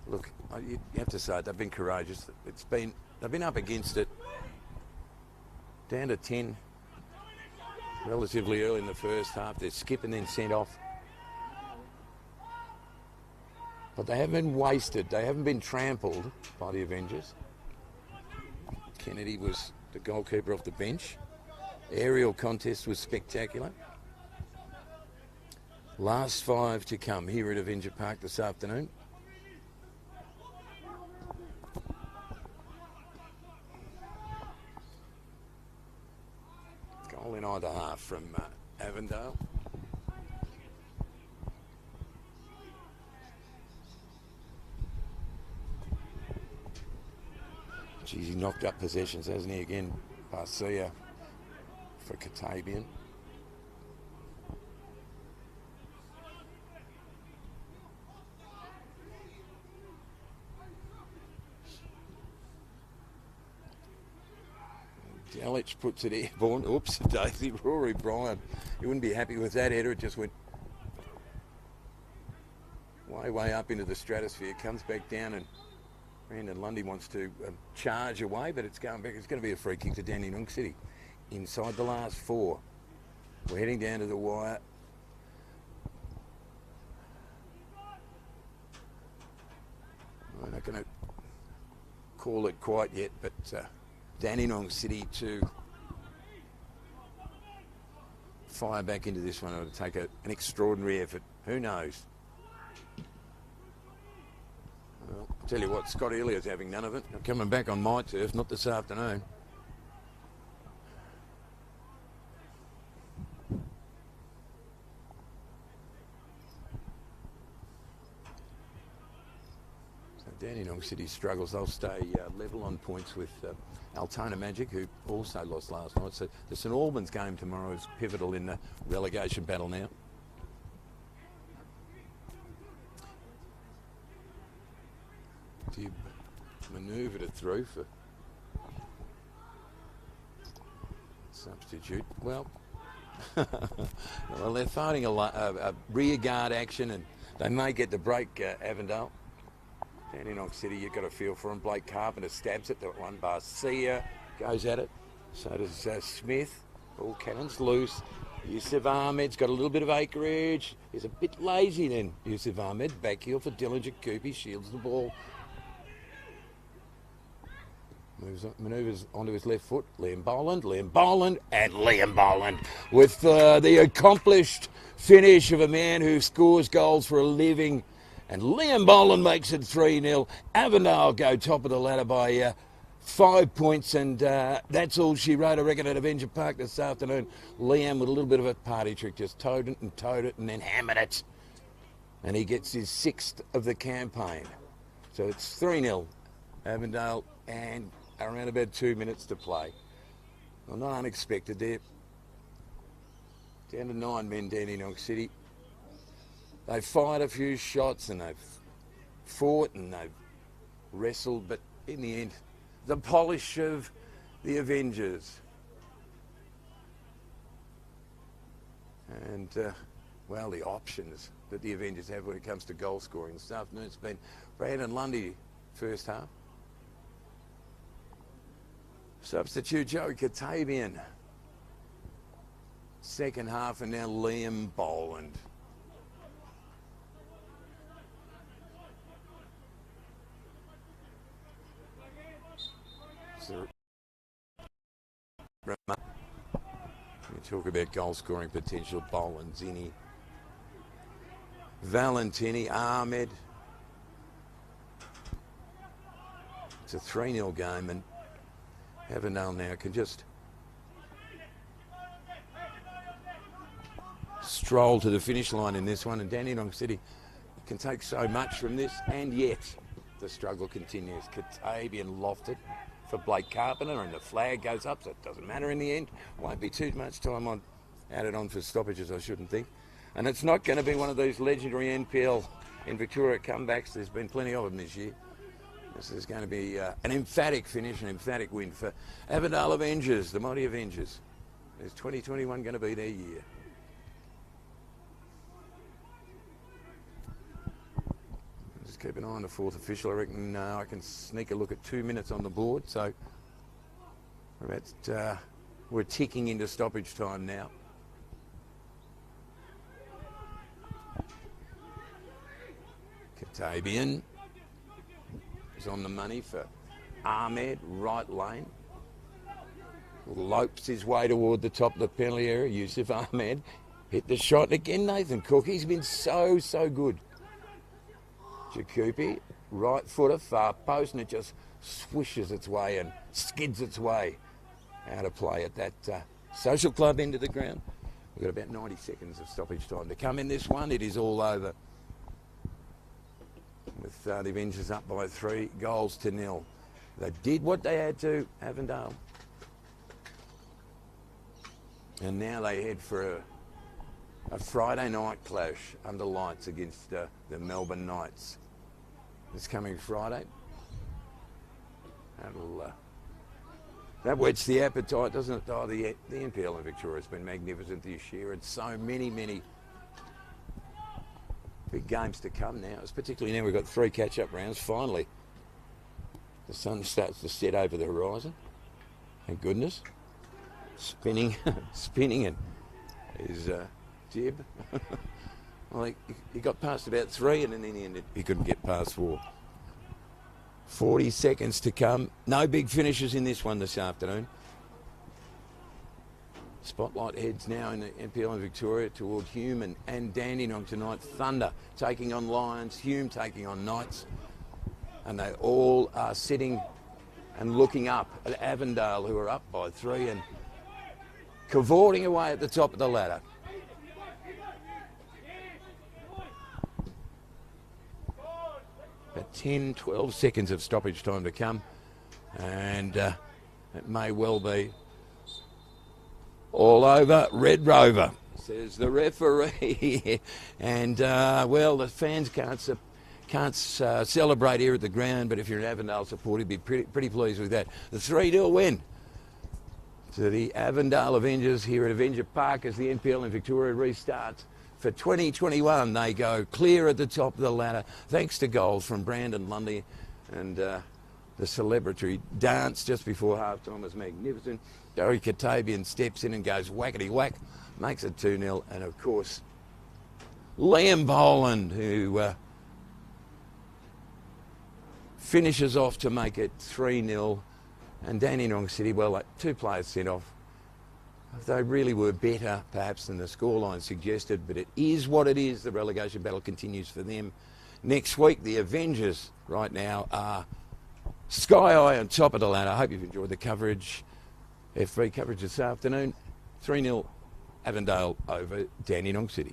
look, you have to say it, they've been courageous. They've been up against it. Down to 10 relatively early in the first half. They're skipped and then sent off. But they haven't been wasted. They haven't been trampled by the Avengers. Kennedy was the goalkeeper off the bench. Aerial contest was spectacular. Last 5 to come here at Avenger Park this afternoon. Goal in either half from Avondale. Geez, he knocked up possessions, hasn't he, again? Garcia for Katavian. Delich puts it airborne. Oops, Daisy. Rory Bryan. He wouldn't be happy with that header. It just went way up into the stratosphere. Comes back down and Brandon Lundy wants to charge away, but it's going back. It's going to be a free kick to Dandenong City. Inside the last 4. We're heading down to the wire. We're not going to call it quite yet, but Dandenong City to fire back into this one. It'll take an extraordinary effort. Who knows? Well, I'll tell you what, Scott Elliot's having none of it. I'm coming back on my turf, not this afternoon. Dandenong City struggles. They'll stay level on points with Altona Magic, who also lost last night. So the St Albans game tomorrow is pivotal in the relegation battle now. Dib manoeuvred it through for substitute. Well, well, they're fighting a rear guard action, and they may get the break, Avondale. Dandenong City, you've got a feel for him. Blake Carpenter stabs it. That one. Barcia goes at it. So does Smith. All cannons loose. Yusuf Ahmed's got a little bit of acreage. He's a bit lazy then. Yusuf Ahmed. Back heel for Dillinger Cooper. Shields the ball. Manoeuvres onto his left foot. Liam Boland, and Liam Boland with the accomplished finish of a man who scores goals for a living. And Liam Boland makes it 3-0. Avondale go top of the ladder by 5 points, and that's all she wrote, I reckon, at Avenger Park this afternoon. Liam with a little bit of a party trick, just towed it and then hammered it. And he gets his 6th of the campaign. So it's 3-0 Avondale, and around about 2 minutes to play. Well, not unexpected there. Down to 9 men, Dandenong City. They've fired a few shots and they've fought and they've wrestled, but in the end, the polish of the Avengers. And, well, the options that the Avengers have when it comes to goal scoring this afternoon. It's been Brandon Lundy first half. Substitute Joe Katavian. Second half, and now Liam Boland. Talk about goal scoring potential. Bolanzini, Valentini, Ahmed. It's a 3-0 game, and Avondale now can just stroll to the finish line in this one, and Dandenong City can take so much from this, and yet the struggle continues. Katabian lofted for Blake Carpenter, and the flag goes up, so it doesn't matter in the end. Won't be too much time on added on for stoppages, I shouldn't think. And it's not going to be one of those legendary NPL in Victoria comebacks. There's been plenty of them this year. This is going to be an emphatic finish, an emphatic win for Avondale Avengers, the mighty Avengers. Is 2021 going to be their year? Just keep an eye on the fourth official. I reckon I can sneak a look at 2 minutes on the board. So we're ticking into stoppage time now. Katabian is on the money for Ahmed, right lane. Lopes his way toward the top of the penalty area. Yusuf Ahmed hit the shot. And again, Nathan Cook, he's been so good. Jakupi, right footer, far post, and it just swishes its way and skids its way out of play at that social club end of the ground. We've got about 90 seconds of stoppage time to come in this one. It is all over, with the Avengers up by 3-0. They did what they had to, Avondale. And now they head for a Friday night clash under lights against the Melbourne Knights. This coming Friday. That whets the appetite, doesn't it? Oh, the NPL in Victoria has been magnificent this year, and so many big games to come now. It's particularly now we've got 3 catch-up rounds. Finally, the sun starts to set over the horizon. Thank goodness. Spinning and his jib. Well, he got past about 3, and then in the end he couldn't get past 4. 40 seconds to come. No big finishes in this one this afternoon. Spotlight heads now in the NPL in Victoria toward Hume and Dandenong tonight. Thunder taking on Lions, Hume taking on Knights. And they all are sitting and looking up at Avondale, who are up by 3 and cavorting away at the top of the ladder. About 10-12 seconds of stoppage time to come, and it may well be all over. Red Rover, says the referee. And well, the fans can't celebrate here at the ground, but if you're an Avondale supporter, you'd be pretty pleased with that. The 3-0 win to the Avondale Avengers here at Avenger Park as the NPL in Victoria restarts. For 2021, they go clear at the top of the ladder, thanks to goals from Brandon Lundy, and the celebratory dance just before half-time was magnificent. Gary Katabian steps in and goes whackety-whack, makes it 2-0, and of course, Liam Boland, who finishes off to make it 3-0, and Dandenong City, well, 2 players sent off. They really were better, perhaps, than the scoreline suggested, but it is what it is. The relegation battle continues for them. Next week, the Avengers right now are sky high on top of the ladder. I hope you've enjoyed the coverage. F3 coverage this afternoon. 3-0 Avondale over Dandenong City.